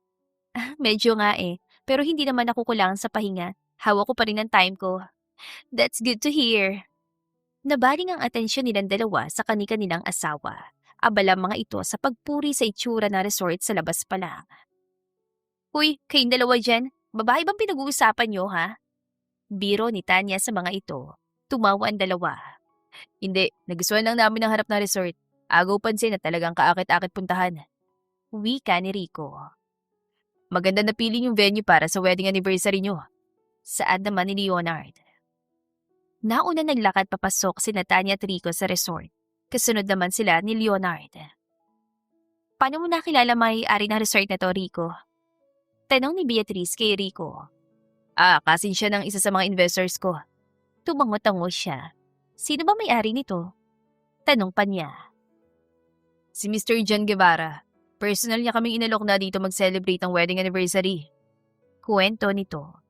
Medyo nga pero hindi naman ako kulangan sa pahinga. Hawak ko pa rin ang time ko." "That's good to hear." Nabaling ang atensyon nilang dalawa sa kani-kanilang asawa. Abala mga ito sa pagpuri sa itsura ng resort sa labas pa lang. "Uy, kayong dalawa dyan, babae bang pinag-uusapan nyo Biro ni Tanya sa mga ito. Tumawa ang dalawa. Hindi, nagustuhan lang namin ang harap ng resort. Agaw pansin na talagang kaakit-akit puntahan. Wika ni Rico. Maganda na piling yung venue para sa wedding anniversary nyo. Saad naman ni Leonard. Nauna naglakad papasok si Tanya at Rico sa resort. Kasunod naman sila ni Leonard. "Paano mo nakilala may-ari ng resort na to, Rico?" Tanong ni Beatrice kay Rico. Kasin siya ng isa sa mga investors ko. Tumango-tango siya. "Sino ba may-ari nito?" Tanong pa niya. Si Mr. John Guevara. Personal niya kaming inalok na dito mag-celebrate ang wedding anniversary. Kuwento nito.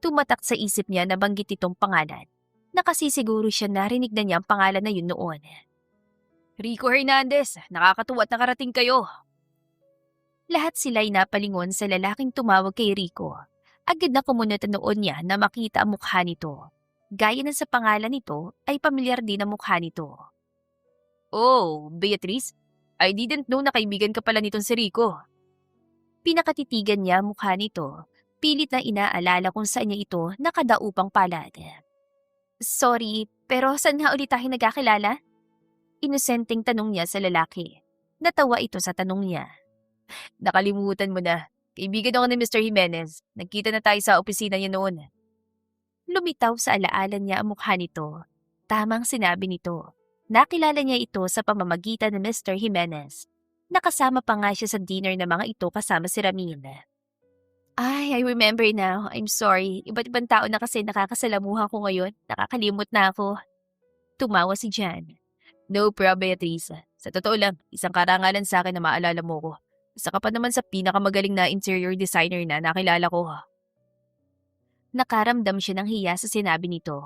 Tumatak sa isip niya na banggit itong pangalan. Nakasisiguro siya narinig na niya ang pangalan na yun noon. Rico Hernandez, nakakatuwa at nakarating kayo. Lahat sila'y napalingon sa lalaking tumawag kay Rico. Agad na kumunot ang noon niya na makita ang mukha nito. Gaya na sa pangalan nito ay pamilyar din ang mukha nito. "Oh, Beatrice, I didn't know na kaibigan ka pala nitong si Rico." Pinakatitigan niya ang mukha nito. Pilit na inaalala kung saan niya ito nakadaupang palad. "Sorry, pero saan nga ulit tayo nagkakilala?" Inosenteng tanong niya sa lalaki. Natawa ito sa tanong niya. "Nakalimutan mo na. Kaibigan ako ni Mr. Jimenez. Nagkita na tayo sa opisina niya noon." Lumitaw sa alaala niya ang mukha nito. Tamang sinabi nito. Nakilala niya ito sa pamamagitan ni Mr. Jimenez. Nakasama pa nga siya sa dinner na mga ito kasama si Ramin. Ay, I remember now. I'm sorry. Iba't ibang tao na kasi nakakasalamuha ko ngayon. Nakakalimot na ako. Tumawa si Jan. No problem, Beatrice. Sa totoo lang, isang karangalan sa akin na maalala mo ko. Isa ka pa naman sa pinakamagaling na interior designer na nakilala ko. Nakaramdam siya ng hiya sa sinabi nito.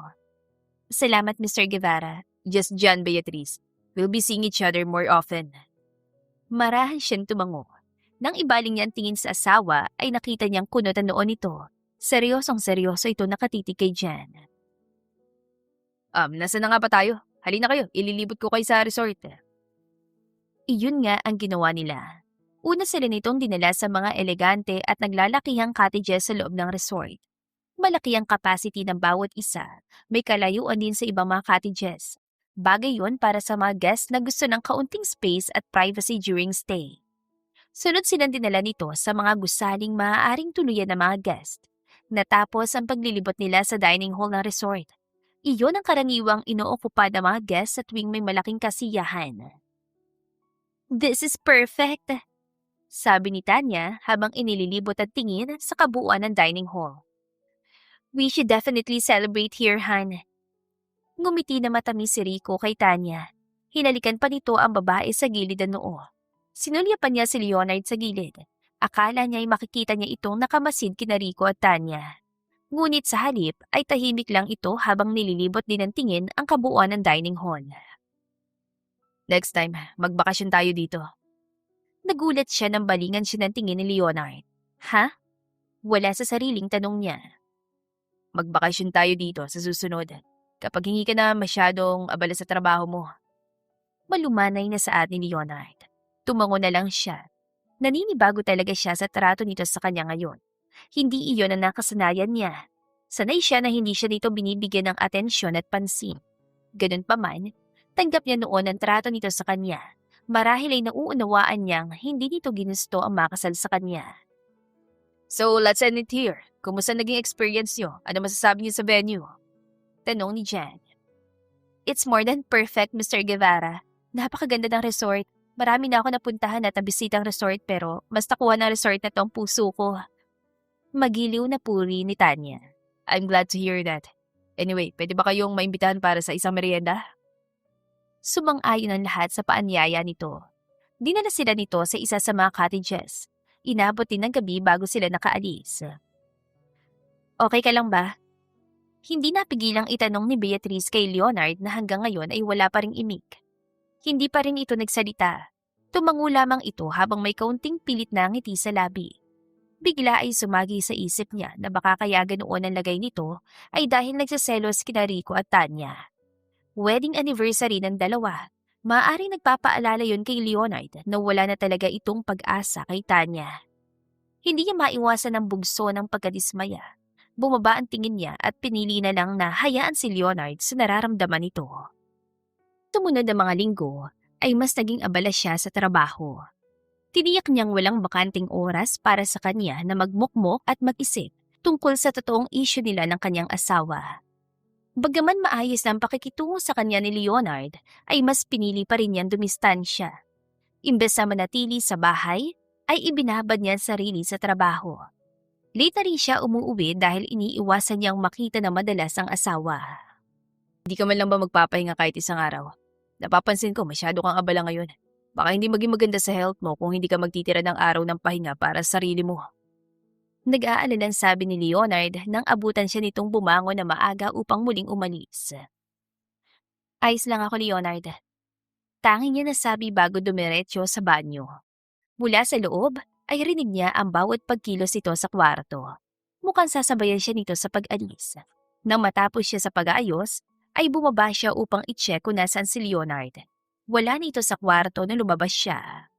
Salamat, Mr. Guevara. Just Jan, Beatrice. We'll be seeing each other more often. Marahan siyang tumango. Nang ibaling niya ang tingin sa asawa, ay nakita niyang kunot ang noon nito. Seryosong seryoso ito nakatitig kay Jan. Nasa na nga ba tayo? Halina kayo, ililibot ko kayo sa resort. Iyon nga ang ginawa nila. Una sila nitong dinala sa mga elegante at naglalakihang cottages sa loob ng resort. Malaki ang capacity ng bawat isa. May kalayuan din sa ibang mga cottages. Bagay yon para sa mga guests na gusto ng kaunting space at privacy during stay. Sunod silang dinala nito sa mga gusaling maaaring tuluyan ng mga guest. Natapos ang paglilibot nila sa dining hall ng resort. Iyon ang karaniwang inookupa ng mga guests sa tuwing may malaking kasiyahan. This is perfect, sabi ni Tanya habang inililibot ang tingin sa kabuuan ng dining hall. We should definitely celebrate here, Han. Ngumiti na matamis si Rico kay Tanya. Hinalikan pa nito ang babae sa gilid ng noo. Sinulyapan niya si Leonard sa gilid. Akala niya ay makikita niya itong nakamasid kina Rico at Tanya. Ngunit sa halip ay tahimik lang ito habang nililibot din ng tingin ang kabuuan ng dining hall. Next time, magbakasyon tayo dito. Nagulat siya nang balingan siya ng tingin ni Leonard. Ha? Wala sa sariling tanong niya. Magbakasyon tayo dito sa susunod. Kapag hingi ka na masyadong abala sa trabaho mo. Malumanay na sa ni Leonard. Tumango na lang siya. Naninibago talaga siya sa trato nito sa kanya ngayon. Hindi iyon ang nakasanayan niya. Sanay siya na hindi siya dito binibigyan ng atensyon at pansin. Ganun pa man, tanggap niya noon ang trato nito sa kanya. Marahil ay nauunawaan niyang hindi nito ginusto ang makasal sa kanya. So, let's end it here. Kumusta naging experience nyo? Ano masasabi niyo sa venue? Tanong ni Jan. It's more than perfect, Mr. Guevara. Napakaganda ng resort. Marami na ako napuntahan at nabisitang resort pero mas nakuha ng resort na to ang puso ko. Magiliw na puri ni Tanya. I'm glad to hear that. Anyway, pwede ba kayong maimbitahan para sa isang merienda? Sumang-ayon ang lahat sa paanyaya nito. Dinala sila nito sa isa sa mga cottages. Inabot din ng gabi bago sila nakaalis. Okay ka lang ba? Hindi napigilang itanong ni Beatrice kay Leonard na hanggang ngayon ay wala pa ring imik. Hindi pa rin ito nagsalita. Tumango lamang ito habang may kaunting pilit na ngiti sa labi. Bigla ay sumagi sa isip niya na baka kaya ganoon ang lagay nito ay dahil nagsaselos kina Rico at Tanya. Wedding anniversary ng dalawa. Maaaring nagpapaalala yon kay Leonard na wala na talaga itong pag-asa kay Tanya. Hindi niya maiwasan ang bugso ng pagkadismaya. Bumaba ang tingin niya at pinili na lang na hayaan si Leonard sa nararamdaman nito. Tumunod ang mga linggo ay mas naging abala siya sa trabaho. Tiniyak niyang walang bakanting oras para sa kanya na magmukmok at mag-isip tungkol sa totoong issue nila ng kanyang asawa. Bagaman maayos na ang pakikitungo sa kanya ni Leonard, ay mas pinili pa rin niyang dumistansya. Imbes na manatili sa bahay, ay ibinabad niya ang sarili sa trabaho. Late na rin siya umuuwi dahil iniiwasan niyang makita na madalas ang asawa. Hindi ka man lang ba magpapahinga kahit isang araw? Napapansin ko masyado kang abala ngayon. Baka hindi maging maganda sa health mo kung hindi ka magtitira ng araw ng pahinga para sa sarili mo. Nag-aalalang sabi ni Leonard nang abutan siya nitong bumangon na maaga upang muling umalis. Ayos lang ako, Leonard. Tanging niya nasabi bago dumiretso sa banyo. Mula sa loob ay rinig niya ang bawat pagkilos ito sa kwarto. Mukhang sasabayan siya nito sa pag-alis. Nang matapos siya sa pag-aayos, ay bumaba siya upang i-check kung nasaan si Leonard. Wala nito sa kwarto na lumabas siya.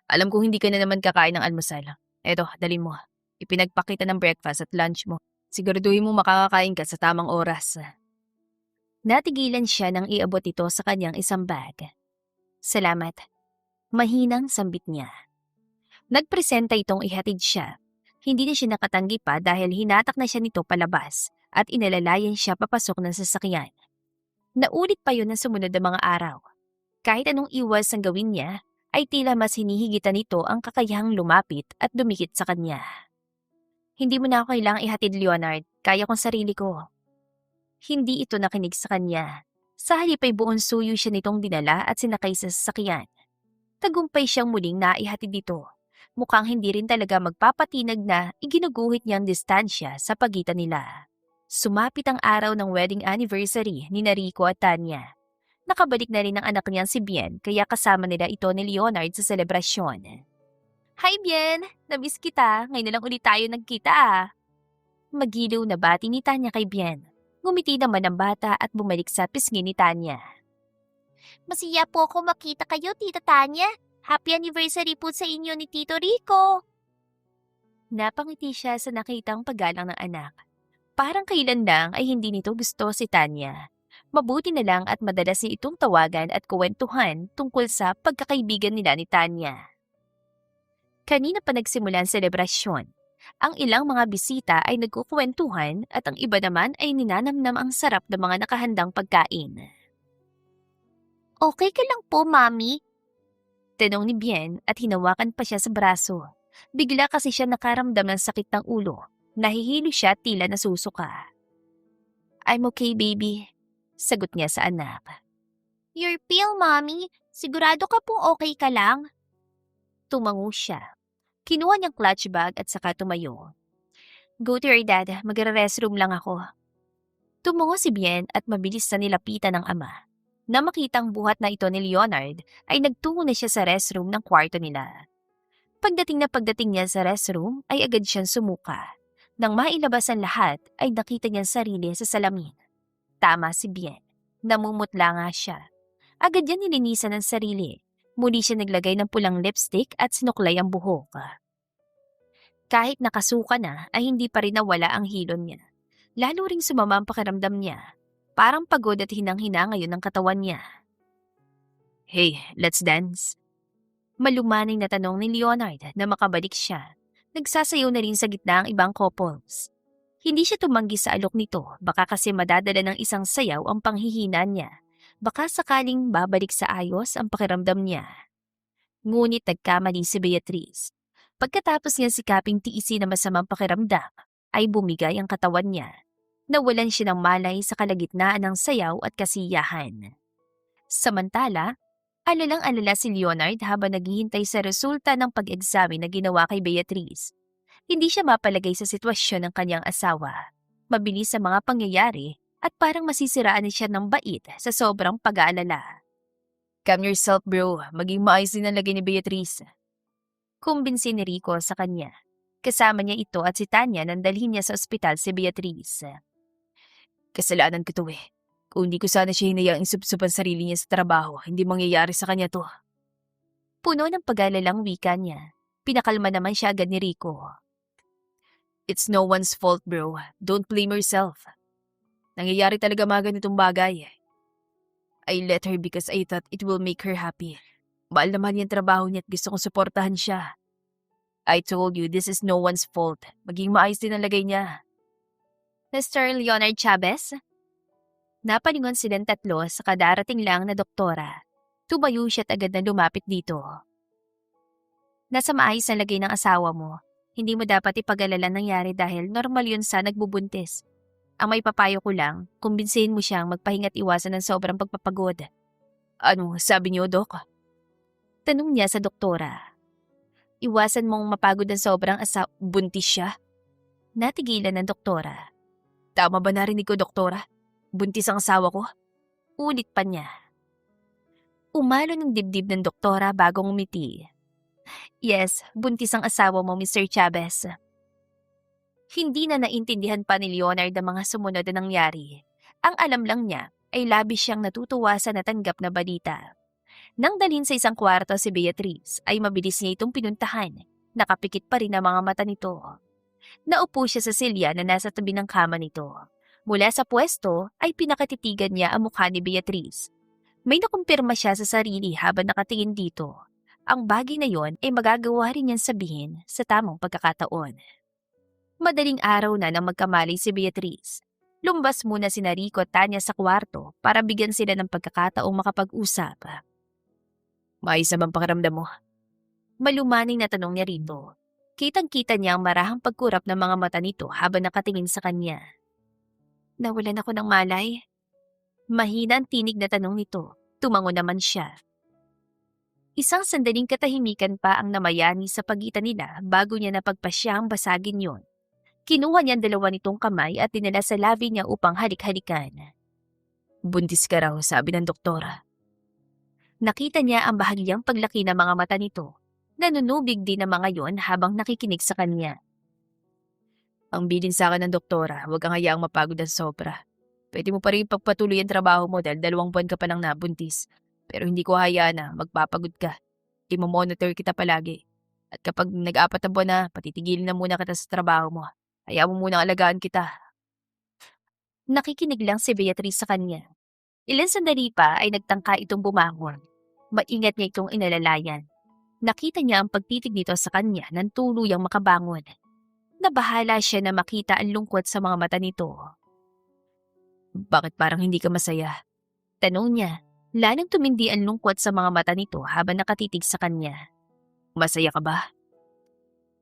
Alam kong hindi ka na naman kakain ng almusal. Eto, dalhin mo. Ipinagpakita ng breakfast at lunch mo. Siguraduhin mo makakakain ka sa tamang oras. Natigilan siya nang iabot ito sa kanyang isang bag. Salamat. Mahinang sambit niya. Nagpresenta itong ihatid siya. Hindi na siya nakatanggi pa dahil hinatak na siya nito palabas at inalalayan siya papasok ng sasakyan. Naulit pa yun ng sumunod na mga araw. Kahit anong iwas ang gawin niya, ay tila mas hinihigitan nito ang kakayahang lumapit at dumikit sa kanya. Hindi mo na ako kailangang ihatid, Leonard. Kaya kong sarili ko. Hindi ito nakinig sa kanya. Sa halip ay buong suyo siya nitong dinala at sinakay sa sasakyan. Tagumpay siyang muling naihatid dito. Mukhang hindi rin talaga magpapatinag na iginuguhit niyang distansya sa pagitan nila. Sumapit ang araw ng wedding anniversary ni Rico at Tanya. Nakabalik na rin ang anak niyang si Bien kaya kasama nila ito ni Leonard sa selebrasyon. Hi Bien! Namiss kita. Ngayon na lang ulit tayo nagkita ah. Magiliw na bati ni Tanya kay Bien. Ngumiti naman ang bata at bumalik sa pisngi ni Tanya. Masiya po ako makita kayo, Tita Tanya. Happy anniversary po sa inyo ni Tito Rico. Napangiti siya sa nakitang paggalang ng anak. Parang kailan lang ay hindi nito gusto si Tanya. Mabuti na lang at madalas niya itong tawagan at kuwentuhan tungkol sa pagkakaibigan nila ni Tanya. Kanina pa nagsimula ang selebrasyon. Ang ilang mga bisita ay nagkukwentuhan at ang iba naman ay ninanamnam ang sarap ng mga nakahandang pagkain. Okay ka lang po, Mami? Tanong ni Bien at hinawakan pa siya sa braso. Bigla kasi siya nakaramdam ng sakit ng ulo. Nahihilo siya at tila nasusuka. I'm okay, baby. Sagot niya sa anak. You're pale, Mommy. Sigurado ka pong okay ka lang? Tumango siya. Kinuha niyang clutch bag at saka tumayo. Go to your dad, magre-restroom lang ako. Tumungo si Bien at mabilis na nilapitan ng ama. Na makitang buhat na ito ni Leonard ay nagtungo na siya sa restroom ng kwarto nila. Pagdating niya sa restroom ay agad siyang sumuka. Nang mailabas ang lahat ay nakita niya ang sarili sa salamin. Tama si Bien. Namumutla nga siya. Agad yan nilinisan ang sarili. Muli siya naglagay ng pulang lipstick at sinuklay ang buhok. Kahit nakasuka na ay hindi pa rin nawala ang hilon niya. Lalo ring sumama ang pakiramdam niya. Parang pagod at hinang-hina ngayon ang katawan niya. Hey, let's dance. Malumanay na tanong ni Leonard na makabalik siya. Nagsasayaw na rin sa gitna ang ibang couples. Hindi siya tumanggi sa alok nito, baka kasi madadala ng isang sayaw ang panghihina niya. Baka sakaling babalik sa ayos ang pakiramdam niya. Ngunit nagkamali si Beatrice. Pagkatapos niya sikaping tiisin na masamang pakiramdam, ay bumigay ang katawan niya. Nawalan siya ng malay sa kalagitnaan ng sayaw at kasiyahan. Samantala, alalang-alala si Leonard habang naghihintay sa resulta ng pag-examine na ginawa kay Beatrice. Hindi siya mapalagay sa sitwasyon ng kanyang asawa. Mabilis sa mga pangyayari at parang masisiraan siya ng bait sa sobrang pag-aalala. Calm yourself bro, maging maayos din ang lagay ni Beatrice. Kumbinsi ni Rico sa kanya. Kasama niya ito at si Tanya nang dalhin niya sa ospital si Beatrice. Kasalanan ko to eh. Kung hindi ko sana siya hinayaang isubsob ang sarili niya sa trabaho, hindi mangyayari sa kanya to. Puno ng pag-aalalang wika niya. Pinakalma naman siya agad ni Rico. It's no one's fault bro. Don't blame yourself. Nangyayari talaga mga ganitong bagay. I let her because I thought it will make her happy. Mahal naman yung trabaho niya at gusto kong suportahan siya. I told you, this is no one's fault. Maging maayos din ang lagay niya. Mr. Leonard Chavez? Napalingon silang tatlo sa kadarating lang na doktora. Tumayo siya at agad na lumapit dito. Nasa maayos ang lagay ng asawa mo. Hindi mo dapat ipag-alala nangyari dahil normal yun sa nagbubuntis. Ang may papayo ko lang, kumbinsihin mo siyang magpahinga't iwasan ng sobrang pagpapagod. Ano, sabi niyo, Dok? Tanong niya sa doktora. Iwasan mong mapagod ng sobrang buntis siya? Natigilan ng doktora. Tama ba narinig ko, doktora? Buntis ang asawa ko? Ulit pa niya. Umalo ng dibdib ng doktora bago ngumiti. Yes, buntis ang asawa mo, Mr. Chavez. Hindi na naintindihan pa ni Leonard ang mga sumunod na nangyari. Ang alam lang niya ay labis siyang natutuwa sa natanggap na balita. Nang dalhin sa isang kwarto si Beatrice ay mabilis niya itong pinuntahan. Nakapikit pa rin ang mga mata nito. Naupo siya sa silya na nasa tabi ng kama nito. Mula sa pwesto ay pinakatitigan niya ang mukha ni Beatrice. May nakumpirma siya sa sarili habang nakatingin dito. Ang bagay na yon ay magagawa rin niyang sabihin sa tamang pagkakataon. Madaling araw na nang magkamali si Beatrice. Lumbas muna si Rico at Tanya sa kwarto para bigyan sila ng pagkakataong makapag-usap. Maayos na bang pakiramdam mo? Malumaning na tanong niya rito. Kitang-kita niya ang marahang pagkurap ng mga mata nito habang nakatingin sa kanya. Nawalan ako ng malay. Mahina ang tinig na tanong nito. Tumango naman siya. Isang sandaling katahimikan pa ang namayani sa pagitan nila bago niya napagpasya ang basagin yon. Kinuha niya ang dalawa nitong kamay at dinala sa labi niya upang halik-halikan. Buntis ka raw, sabi ng doktora. Nakita niya ang bahagyang paglaki ng mga mata nito. Nanunubig din ang mga yon habang nakikinig sa kanya. Ang bilin sa akin ng doktora, huwag kang hayaang mapagod ng sobra. Pwede mo pa rin ipagpatuloy ang trabaho mo dahil 2 buwan ka pa lang nabuntis. Pero hindi ko hayaan na magpapagod ka. Imo-monitor kita palagi. At kapag nag-4 na buwan na, patitigilin na muna kita sa trabaho mo. Hayaan mo munang alagaan kita. Nakikinig lang si Beatrice sa kanya. Ilan sandali pa ay nagtangka itong bumangon. Maingat niya itong inalalayan. Nakita niya ang pagtitig nito sa kanya nang tuluyang makabangon. Nabahala siya na makita ang lungkot sa mga mata nito. Bakit parang hindi ka masaya? Tanong niya, lalong tumindi ang lungkot sa mga mata nito habang nakatitig sa kanya. Masaya ka ba?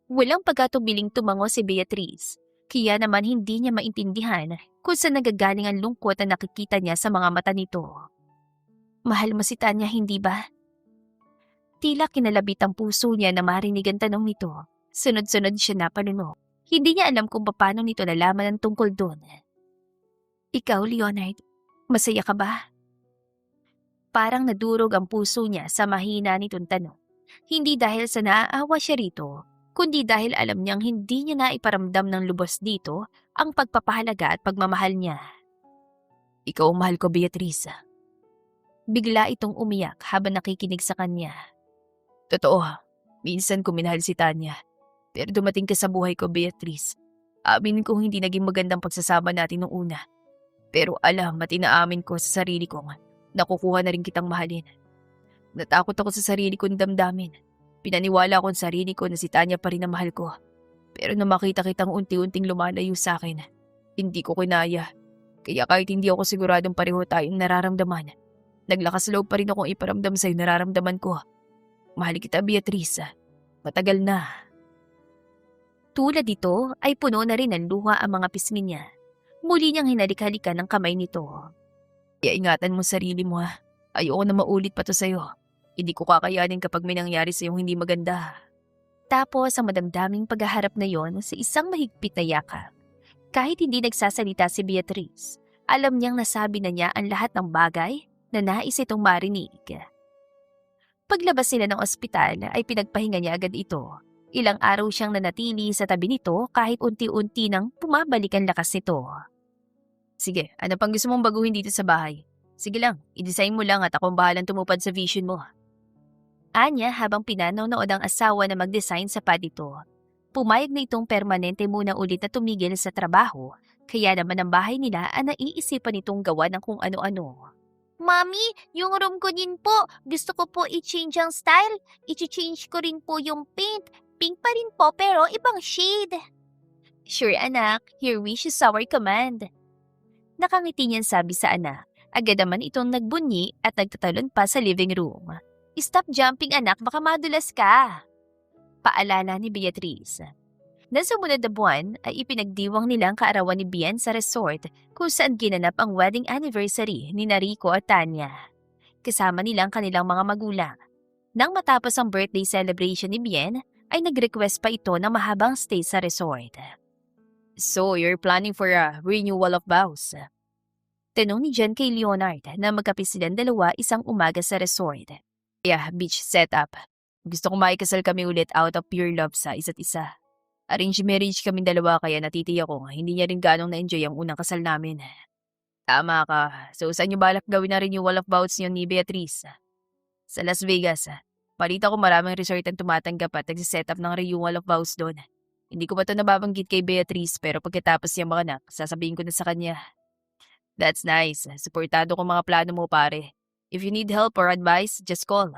Walang pagkatubiling tumango si Beatrice, kaya naman hindi niya maintindihan kung saan nagagaling ang lungkot na nakikita niya sa mga mata nito. Mahal mo si Tanya, hindi ba? Tila kinalabit ang puso niya na marinig ang tanong nito. Sunod-sunod siya napalunok. Hindi niya alam kung paano nito nalaman ang tungkol doon. Ikaw, Leonard, masaya ka ba? Parang nadurog ang puso niya sa mahina nitong tanong. Hindi dahil sa naaawa siya rito, kundi dahil alam niyang hindi niya naiparamdam ng lubos dito ang pagpapahalaga at pagmamahal niya. Ikaw ang mahal ko, Beatrice. Bigla itong umiyak habang nakikinig sa kanya. Totoo, minsan ko minahal si Tanya. Pero dumating ka sa buhay ko, Beatrice. Aminin ko hindi naging magandang pagsasama natin noong una. Pero alam at inaamin ko sa sarili ko, nakukuha na rin kitang mahalin. Natakot ako sa sarili kong damdamin. Pinaniwala ko sa sarili ko na si Tanya pa rin ang mahal ko. Pero nang makita kitang unti-unting lumalayo sa akin, hindi ko kinaya. Kaya kahit hindi ako siguradong pareho tayong nararamdaman, naglakas loob pa rin akong iparamdam sa'yo nararamdaman ko. Mahal kita, Beatrice. Matagal na. Tulad dito ay puno na rin ng luha ang mga pisngi niya. Muli niyang hinalik-halikan ng kamay nito. Kaya ingatan mo sarili mo ha. Ayoko na maulit pa to sa'yo. Hindi ko kakayanin kapag may nangyari sa'yong hindi maganda. Tapos ang madamdaming paghaharap na yon sa isang mahigpit na yakap. Kahit hindi nagsasalita si Beatrice, alam niyang nasabi na niya ang lahat ng bagay na nais itong marinig. Paglabas sila ng ospital ay pinagpahinga niya agad ito. Ilang araw siyang nanatili sa tabi nito kahit unti-unti nang pumabalik ang lakas nito. Sige, ano pang gusto mong baguhin dito sa bahay? Sige lang, i-design mo lang at akong bahalang tumupad sa vision mo. Anya habang pinanonood ang asawa na mag-design sa pad nito. Pumayag na itong permanente muna ulit na tumigil sa trabaho, kaya naman ang bahay nila ang naiisipan nitong gawa ng kung ano-ano. Mami, yung room ko din po. Gusto ko po i-change ang style. I-change ko rin po yung paint. Pink pa rin po pero ibang shade. Sure anak, your wish is our command. Nakangiti niyan sabi sa anak. Agad naman itong nagbunyi at nagtatalon pa sa living room. Stop jumping anak, baka madulas ka. Paalala ni Beatrice. Nang sumunod na buwan ay ipinagdiwang nila ang kaarawan ni Bien sa resort kung saan ginanap ang wedding anniversary ni Rico at Tanya. Kasama nila ang kanilang mga magulang. Nang matapos ang birthday celebration ni Bien, ay nag-request pa ito ng mahabang stay sa resort. So, you're planning for a renewal of vows? Tanong ni Jen kay Leonard na magkape silang dalawa isang umaga sa resort. Yeah, beach setup. Gusto ko makikasal kami ulit out of pure love sa isa't isa. Arranged marriage kaming dalawa kaya natitiyak ko hindi niya rin ganong na-enjoy ang unang kasal namin. Tama ka. So, saan niyo balak gawin ang renewal of vows niyo ni Beatrice? Sa Las Vegas. Balita ko maraming resort ang tumatanggap at nagsiset up ng renewal of vows doon. Hindi ko pa ito nababanggit kay Beatrice pero pagkatapos niya mga anak, sasabihin ko na sa kanya. That's nice. Suportado ko mga plano mo pare. If you need help or advice, just call.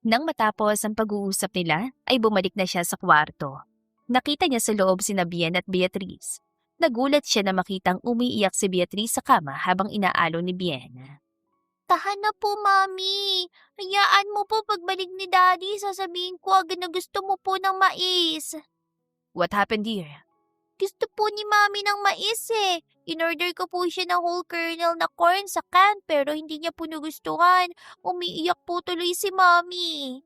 Nang matapos ang pag-uusap nila, ay bumalik na siya sa kwarto. Nakita niya sa loob sina Bien at Beatrice. Nagulat siya na makitang umiiyak si Beatrice sa kama habang inaalo ni Bien. Tahan na po, Mami. Hayaan mo po pagbalik ni Daddy, sasabihin ko agad na gusto mo po ng mais. What happened dear? Gusto po ni Mami ng mais eh. In-order ko po siya ng whole kernel na corn sa can pero hindi niya po nagustuhan. Umiiyak po tuloy si Mami.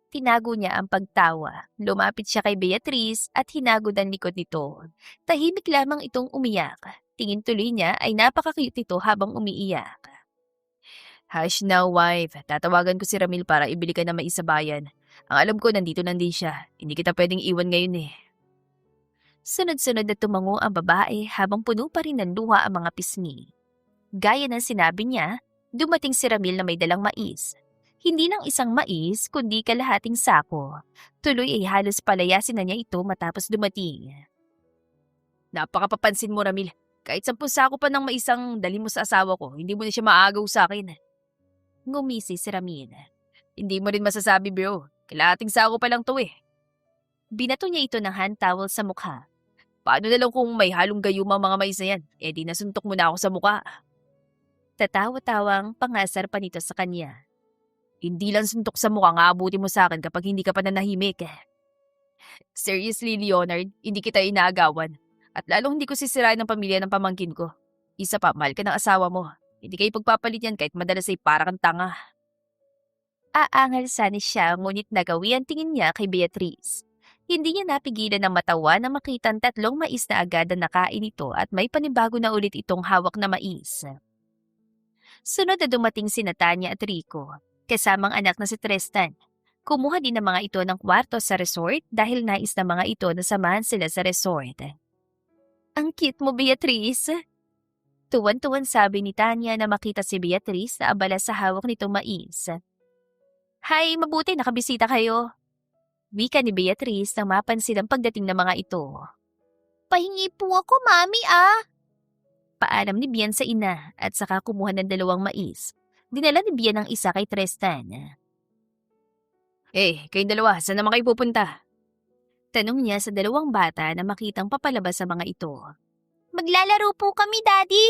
Tinago niya ang pagtawa. Lumapit siya kay Beatrice at hinagod ang likod nito. Tahimik lamang itong umiyak. Tingin tuloy niya ay napaka-cute ito habang umiiyak. Hush now, wife. Tatawagan ko si Ramil para ibili ka na mais sa bayan. Ang alam ko, nandito siya. Hindi kita pwedeng iwan ngayon eh. Sunod-sunod na tumango ang babae habang puno pa rin ng luha ang mga pisngi. Gaya ng sinabi niya, dumating si Ramil na may dalang mais. Hindi lang isang mais, kundi kalahating sako. Tuloy ay halos palayasin na niya ito matapos dumating. Napakapapansin mo, Ramil. Kahit 10 sako pa ng mais ang dali mo sa asawa ko, hindi mo na siya maagaw sa akin. Ngumisi si Ramil. Hindi mo rin masasabi, bro. Kalahating sako pa lang to eh. Binato niya ito ng hand towel sa mukha. Paano na lang kung may halong gayuma mga mais na yan? Eh di nasuntok mo na ako sa mukha. Tatawa-tawang pangasar pa nito sa kanya. Hindi lang suntok sa mukha nga abuti mo sa akin kapag hindi ka pa nanahimik. Seriously, Leonard, hindi kita inaagawan. At lalong hindi ko sisirain ang pamilya ng pamangkin ko. Isa pa, mahal ka ng asawa mo. Hindi kayo pagpapalit yan kahit madalas ay para kang tanga. Aangal sana siya ngunit nagawi ang tingin niya kay Beatrice. Hindi niya napigilan ng matawa na makita ang 3 mais na agad na nakain ito at may panibago na ulit itong hawak na mais. Sunod na dumating si Tanya at Rico, kasamang anak na si Tristan. Kumuha din ng mga ito ng kwarto sa resort dahil nais na mga ito na samahan sila sa resort. Ang cute mo, Beatrice! Tuwan-tuwan sabi ni Tanya na makita si Beatrice na abala sa hawak nitong mais. Hay, mabuti nakabisita kayo. Wika ni Beatrice nang mapansin ang pagdating ng mga ito. Pahingi po ako, Mami ah. Paalam ni Bian sa ina at saka kumuha ng 2 mais. Dinala ni Bian ang isa kay Tristan. Kayong dalawa, saan naman kayo pupunta? Tanong niya sa 2 bata na makitang papalabas sa mga ito. Maglalaro po kami, Daddy.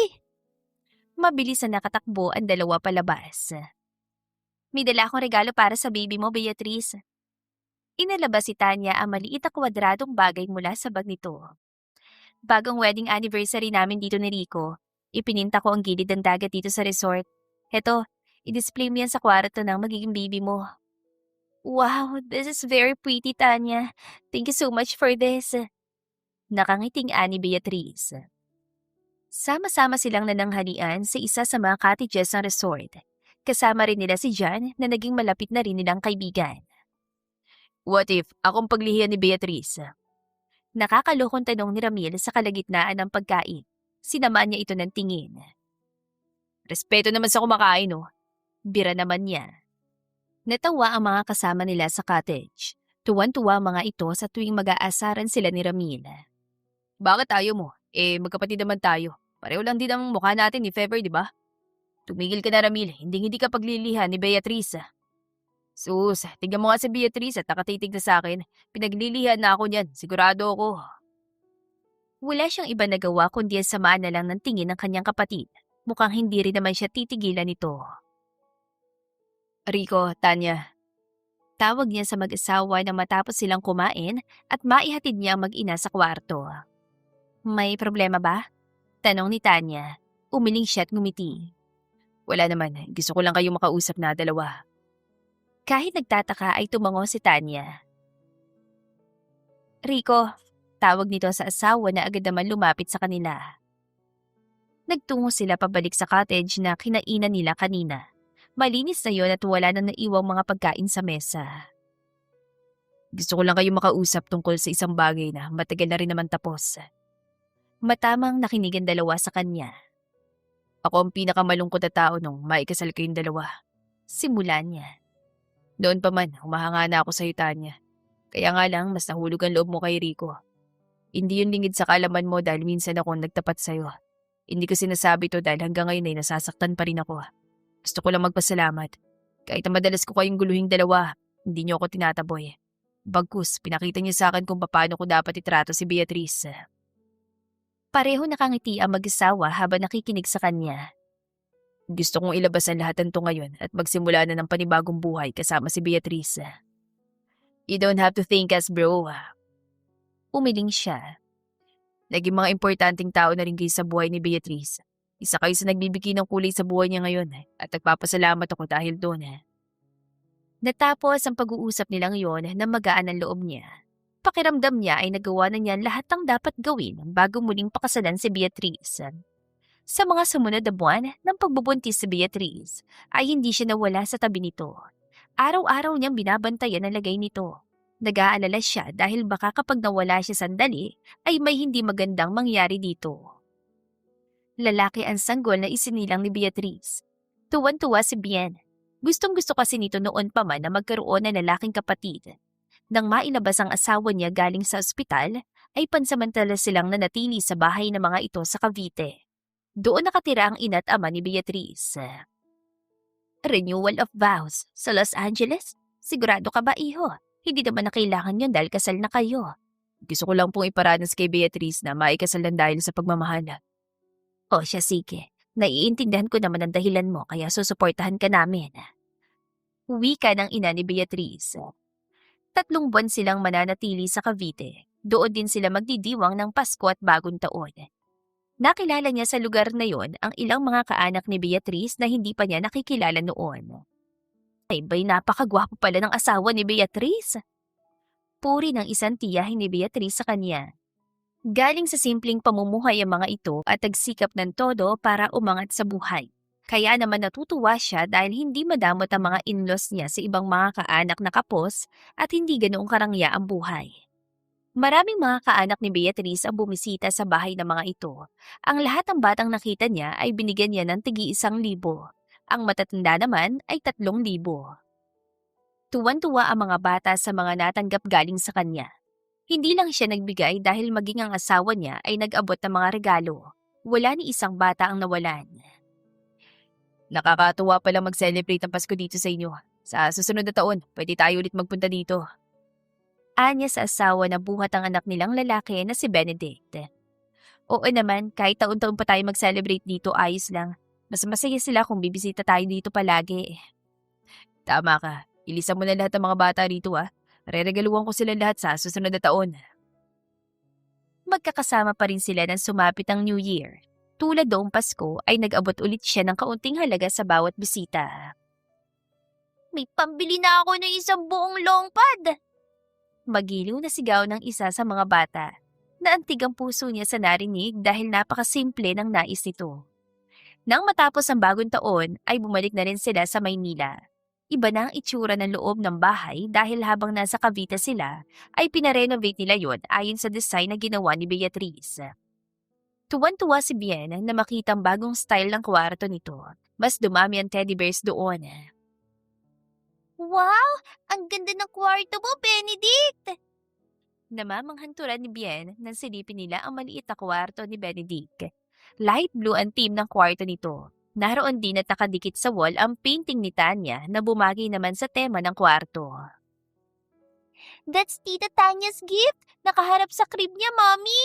Mabilis na nakatakbo ang 2 palabas. May dala akong regalo para sa baby mo, Beatrice. Inalabas si Tanya ang maliit na kwadradong bagay mula sa bag nito. Bagong wedding anniversary namin dito ni Rico. Ipininta ko ang gilid ng dagat dito sa resort. Heto, i-display mo yan sa kwarto ng magiging baby mo. Wow, this is very pretty, Tanya. Thank you so much for this. Nakangiting ani Beatrice. Sama-sama silang nananghalian sa isa sa mga cottages ng resort. Kasama rin nila si John na naging malapit na rin nilang kaibigan. What if akong paglihiyan ni Beatrice? Nakakalokong tanong ni Ramil sa kalagitnaan ng pagkain. Sinamaan niya ito ng tingin. Respeto naman sa kumakain, oh. Bira naman niya. Natawa ang mga kasama nila sa cottage. Tuwan-tuwa mga ito sa tuwing mag-aasaran sila ni Ramil. Bakit ayaw mo? Magkapatid naman tayo. Pareho lang din ang mukha natin ni Fever, di ba? Tumigil ka na, Ramil. Hindi ka paglilihan ni Beatrice. Sus, tignan mo nga si Beatrice at nakatitig na sa akin. Pinaglilihan na ako niyan, sigurado ako. Wala siyang iba nagawa kundi ang samaan na lang ng tingin ng kanyang kapatid. Mukhang hindi rin naman siya titigilan nito. Rico, Tanya. Tawag niya sa mag-asawa na matapos silang kumain at maihatid niya ang mag-ina sa kwarto. May problema ba? Tanong ni Tanya. Umiling siya at ngumiti. Wala naman, gusto ko lang kayong makausap na 2. Kahit nagtataka ay tumango si Tanya. Rico, tawag nito sa asawa na agad naman lumapit sa kanila. Nagtungo sila pabalik sa cottage na kinainan nila kanina. Malinis na yon at wala nang naiwang mga pagkain sa mesa. Gusto ko lang kayong makausap tungkol sa isang bagay na matagal na rin naman tapos. Matamang nakinig ang 2 sa kanya. Ako ang pinakamalungkot na tao nung maikasal kayong 2. Simula niya. Noon pa man, humahanga na ako sa Tanya. Kaya nga lang, mas nahulog ang loob mo kay Rico. Hindi yun lingid sa kaalaman mo dahil minsan akong nagtapat sa'yo. Hindi ko sinasabi to dahil hanggang ngayon ay nasasaktan pa rin ako. Gusto ko lang magpasalamat. Kahit na madalas ko kayong guluhing 2, hindi niyo ako tinataboy. Bagkus, pinakita niyo sa akin kung paano ko dapat itrato si Beatrice. Pareho nakangiti ang mag-asawa habang nakikinig sa kanya. Gusto kong ilabas ang lahat nito ngayon at magsimula na ng panibagong buhay kasama si Beatrice. You don't have to thank us, bro. Umiling siya. Naging mga importanteng tao na rin kayo sa buhay ni Beatrice. Isa kayo sa nagbibigay ng kulay sa buhay niya ngayon at nagpapasalamat ako dahil doon. Natapos ang pag-uusap nilang yon na magaan ang loob niya. Pakiramdam niya ay nagawa na niya lahat ng dapat gawin bago muling pakasalan si Beatrice. Sa mga sumunod na buwan ng pagbubuntis si Beatrice ay hindi siya nawala sa tabi nito. Araw-araw niyang binabantayan ang lagay nito. Nag-aalala siya dahil baka kapag nawala siya sandali ay may hindi magandang mangyari dito. Lalaki ang sanggol na isinilang ni Beatrice. Tuwan-tuwa si Bien. Gustong-gusto kasi nito noon pa man na magkaroon ng lalaking kapatid. Nang mailabas ang asawa niya galing sa ospital, ay pansamantala silang nanatili sa bahay ng mga ito sa Cavite. Doon nakatira ang ina't ama ni Beatrice. Renewal of vows sa Los Angeles? Sigurado ka ba, iho? Hindi naman na kailangan yun dahil kasal na kayo. Gusto ko lang pong iparanas kay Beatrice na maikasal lang dahil sa pagmamahal. O siya sige, naiintindihan ko naman ang dahilan mo kaya susuportahan ka namin. Wika ng ina ni Beatrice. 3 buwan silang mananatili sa Cavite. Doon din sila magdidiwang ng Pasko at Bagong Taon. Nakilala niya sa lugar na yon ang ilang mga kaanak ni Beatrice na hindi pa niya nakikilala noon. Ay ba'y napakagwapo pala ng asawa ni Beatrice. Puri ng isang tiyahin ni Beatrice sa kanya. Galing sa simpleng pamumuhay ang mga ito at nagsikap ng todo para umangat sa buhay. Kaya naman natutuwa siya dahil hindi madamot ang mga in-laws niya sa ibang mga kaanak na kapos at hindi ganoong karangya ang buhay. Maraming mga kaanak ni Beatrice ang bumisita sa bahay ng mga ito. Ang lahat ng batang nakita niya ay binigyan niya ng tig-1,000. Ang matatanda naman ay 3,000. Tuwan-tuwa ang mga bata sa mga natanggap galing sa kanya. Hindi lang siya nagbigay dahil maging ang asawa niya ay nag-abot ng mga regalo. Wala ni isang bata ang nawalan. Nakakatuwa pala mag-celebrate ang Pasko dito sa inyo. Sa susunod na taon, pwede tayo ulit magpunta dito. Anya sa asawa na buhat ang anak nilang lalaki na si Benedict. Oo naman, kahit taon-taon pa tayo mag-celebrate dito, ayos lang. Mas masaya sila kung bibisita tayo dito palagi. Tama ka. Ilisan mo na lahat ng mga bata rito Reregaluhan ko sila lahat sa susunod na taon. Magkakasama pa rin sila nang sumapit ang New Year. Tulad noong Pasko ay nag-abot ulit siya ng kaunting halaga sa bawat bisita. May pambili na ako ng isang buong longpad. Magiliw na sigaw ng isa sa mga bata. Naantig ang puso niya sa narinig dahil napakasimple ng nais nito. Nang matapos ang Bagong Taon ay bumalik na rin sila sa Maynila. Iba na ang itsura ng loob ng bahay dahil habang nasa Cavite sila ay pinarenovate nila yon ayon sa design na ginawa ni Beatrice. Tuwan-tuwa si Bien na makita ang bagong style ng kwarto nito. Mas dumami ang teddy bears doon. Wow! Ang ganda ng kwarto mo, Benedict! Namamanghanturan ni Bien nang silipin nila ang maliit na kwarto ni Benedict. Light blue ang theme ng kwarto nito. Naroon din at nakadikit sa wall ang painting ni Tanya na bumagay naman sa tema ng kwarto. That's Tita Tanya's gift. Nakaharap sa crib niya, Mommy.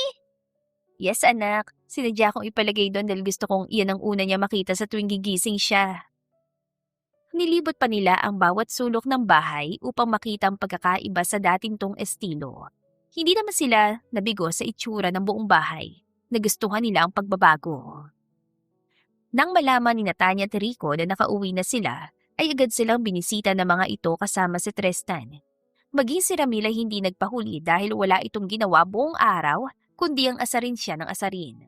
Yes, anak. Sinadya kong ipalagay doon dahil gusto kong iyan ang una niya makita sa tuwing gigising siya. Nilibot pa nila ang bawat sulok ng bahay upang makita ang pagkakaiba sa dating tong estilo. Hindi naman sila nabigo sa itsura ng buong bahay. Nagustuhan nila ang pagbabago. Nang malaman ni Tanya at Rico na nakauwi na sila, ay agad silang binisita ng mga ito kasama si Tristan. Maging si Ramil ay hindi nagpahuli dahil wala itong ginawa buong araw, kundi ang asarin siya ng asarin.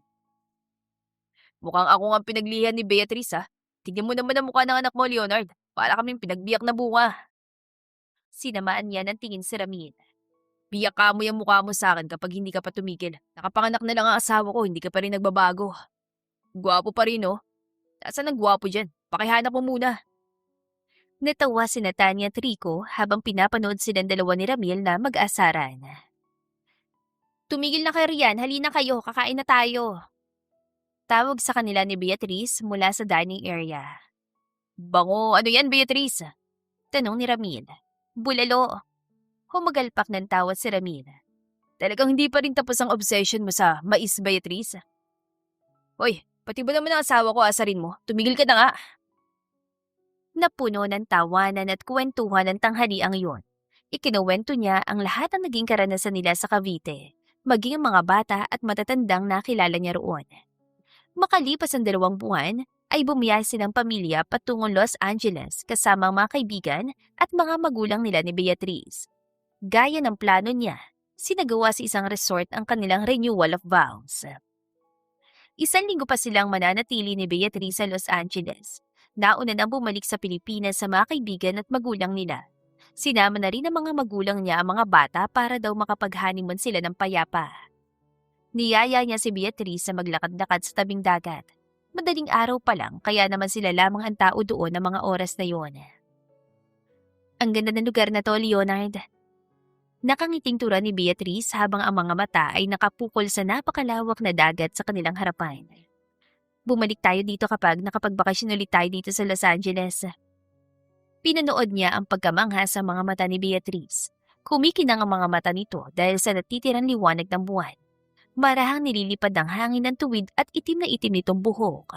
Mukhang ako nga pinaglihan ni Beatrice Tignan mo naman ang mukha ng anak mo, Leonard. Para kaming pinagbiyak na bunga. Sinamaan niya ng tingin si Ramil. Biyak ka mo yung mukha mo sa akin kapag hindi ka pa tumigil. Nakapanganak na lang ang asawa ko, hindi ka pa rin nagbabago. Gwapo pa rin, no? Nasaan ang gwapo dyan? Pakihanap mo muna. Natawa si Tanya at Rico habang pinapanood silang dalawa ni Ramil na mag-asaran. Tumigil na kayo riyan, halina kayo, kakain na tayo. Tawag sa kanila ni Beatrice mula sa dining area. Bango, ano yan, Beatrice? Tanong ni Ramil. Bulalo. Humagalpak ng tawad si Ramil. Talagang hindi pa rin tapos ang obsession mo sa mais, Beatrice? Hoy, Pati ba naman ang asawa ko asarin mo? Tumigil ka na nga. Napuno ng tawanan at kwentuhan ng tanghaliang iyon. Ikinuwento niya ang lahat ng naging karanasan nila sa Cavite, maging ang mga bata at matatandang nakilala niya roon. Makalipas ang 2 buwan, ay bumiyay silang pamilya patungong Los Angeles kasama ang mga kaibigan at mga magulang nila ni Beatriz. Gaya ng plano niya, sinagawa sa isang resort ang kanilang renewal of vows. 1 linggo pa silang mananatili ni Beatriz sa Los Angeles. Nauna nang bumalik sa Pilipinas sa mga kaibigan at magulang nila. Sinama na rin ang mga magulang niya ang mga bata para daw makapag-honeymoon sila ng payapa. Niyaya niya si Beatriz sa maglakad-lakad sa tabing dagat. Madaling araw pa lang kaya naman sila lamang ang tao doon ng mga oras na yon. Ang ganda ng lugar na to, Leonard. Nakangiting tura ni Beatriz habang ang mga mata ay nakapukol sa napakalawak na dagat sa kanilang harapan. Bumalik tayo dito kapag nakapagbakasyon ulit tayo dito sa Los Angeles. Pinanood niya ang pagkamangha sa mga mata ni Beatriz. Kumikinang ang mga mata nito dahil sa natitirang liwanag ng buwan. Marahang nililipad ng hangin ng tuwid at itim na itim nitong buhok.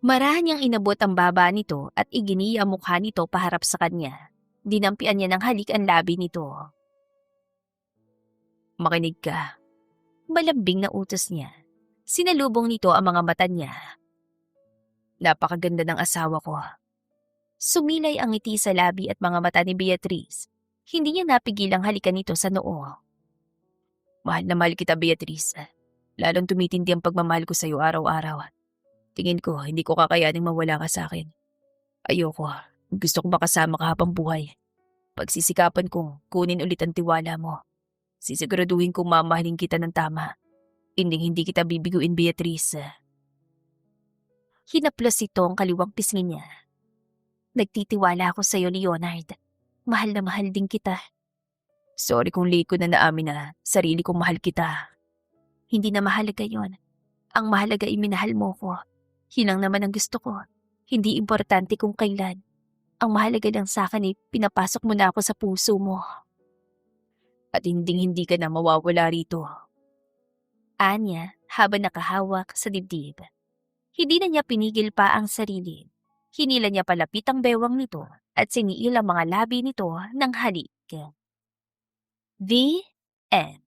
Marahan niyang inabot ang baba nito at iginiya ang mukha nito paharap sa kanya. Dinampian niya ng halik ang labi nito. Makinig ka. Malambing na utos niya. Sinalubong nito ang mga mata niya. Napakaganda ng asawa ko. Sumilay ang ngiti sa labi at mga mata ni Beatriz. Hindi niya napigil ang halikan nito sa noo. Mahal na mahal kita, Beatriz. Lalong tumitindi ang pagmamahal ko sa iyo araw-araw. Tingin ko, hindi ko kakayaning mawala ka sa akin. Ayoko. Gusto ko makasama ka habang buhay. Pagsisikapan kong kunin ulit ang tiwala mo. Sisiguraduhin kong mamahalin kita ng tama. Hindi kita bibiguin, Beatriz. Hinaplos ito ang kaliwang pisngi niya. Nagtitiwala ako sa iyo, Leonard. Mahal na mahal din kita. Sorry kung late ko na naamin na sarili kong mahal kita. Hindi na mahalaga yon. Ang mahalaga ay minahal mo ko. Yun lang naman ang gusto ko. Hindi importante kung kailan. Ang mahalaga lang sa akin ay pinapasok mo na ako sa puso mo. At hindi ka na mawawala rito. Anya habang nakahawak sa dibdib. Hindi na niya pinigil pa ang sarili. Hinila niya palapit ang bewang nito at siniil ang mga labi nito ng halik. The end.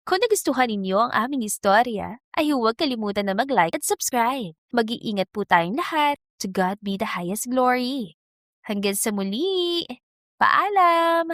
Kung nagustuhan ninyo ang aming istorya, ay huwag kalimutan na mag-like at subscribe. Mag-iingat po tayong lahat. To God be the highest glory. Hanggang sa muli. Paalam!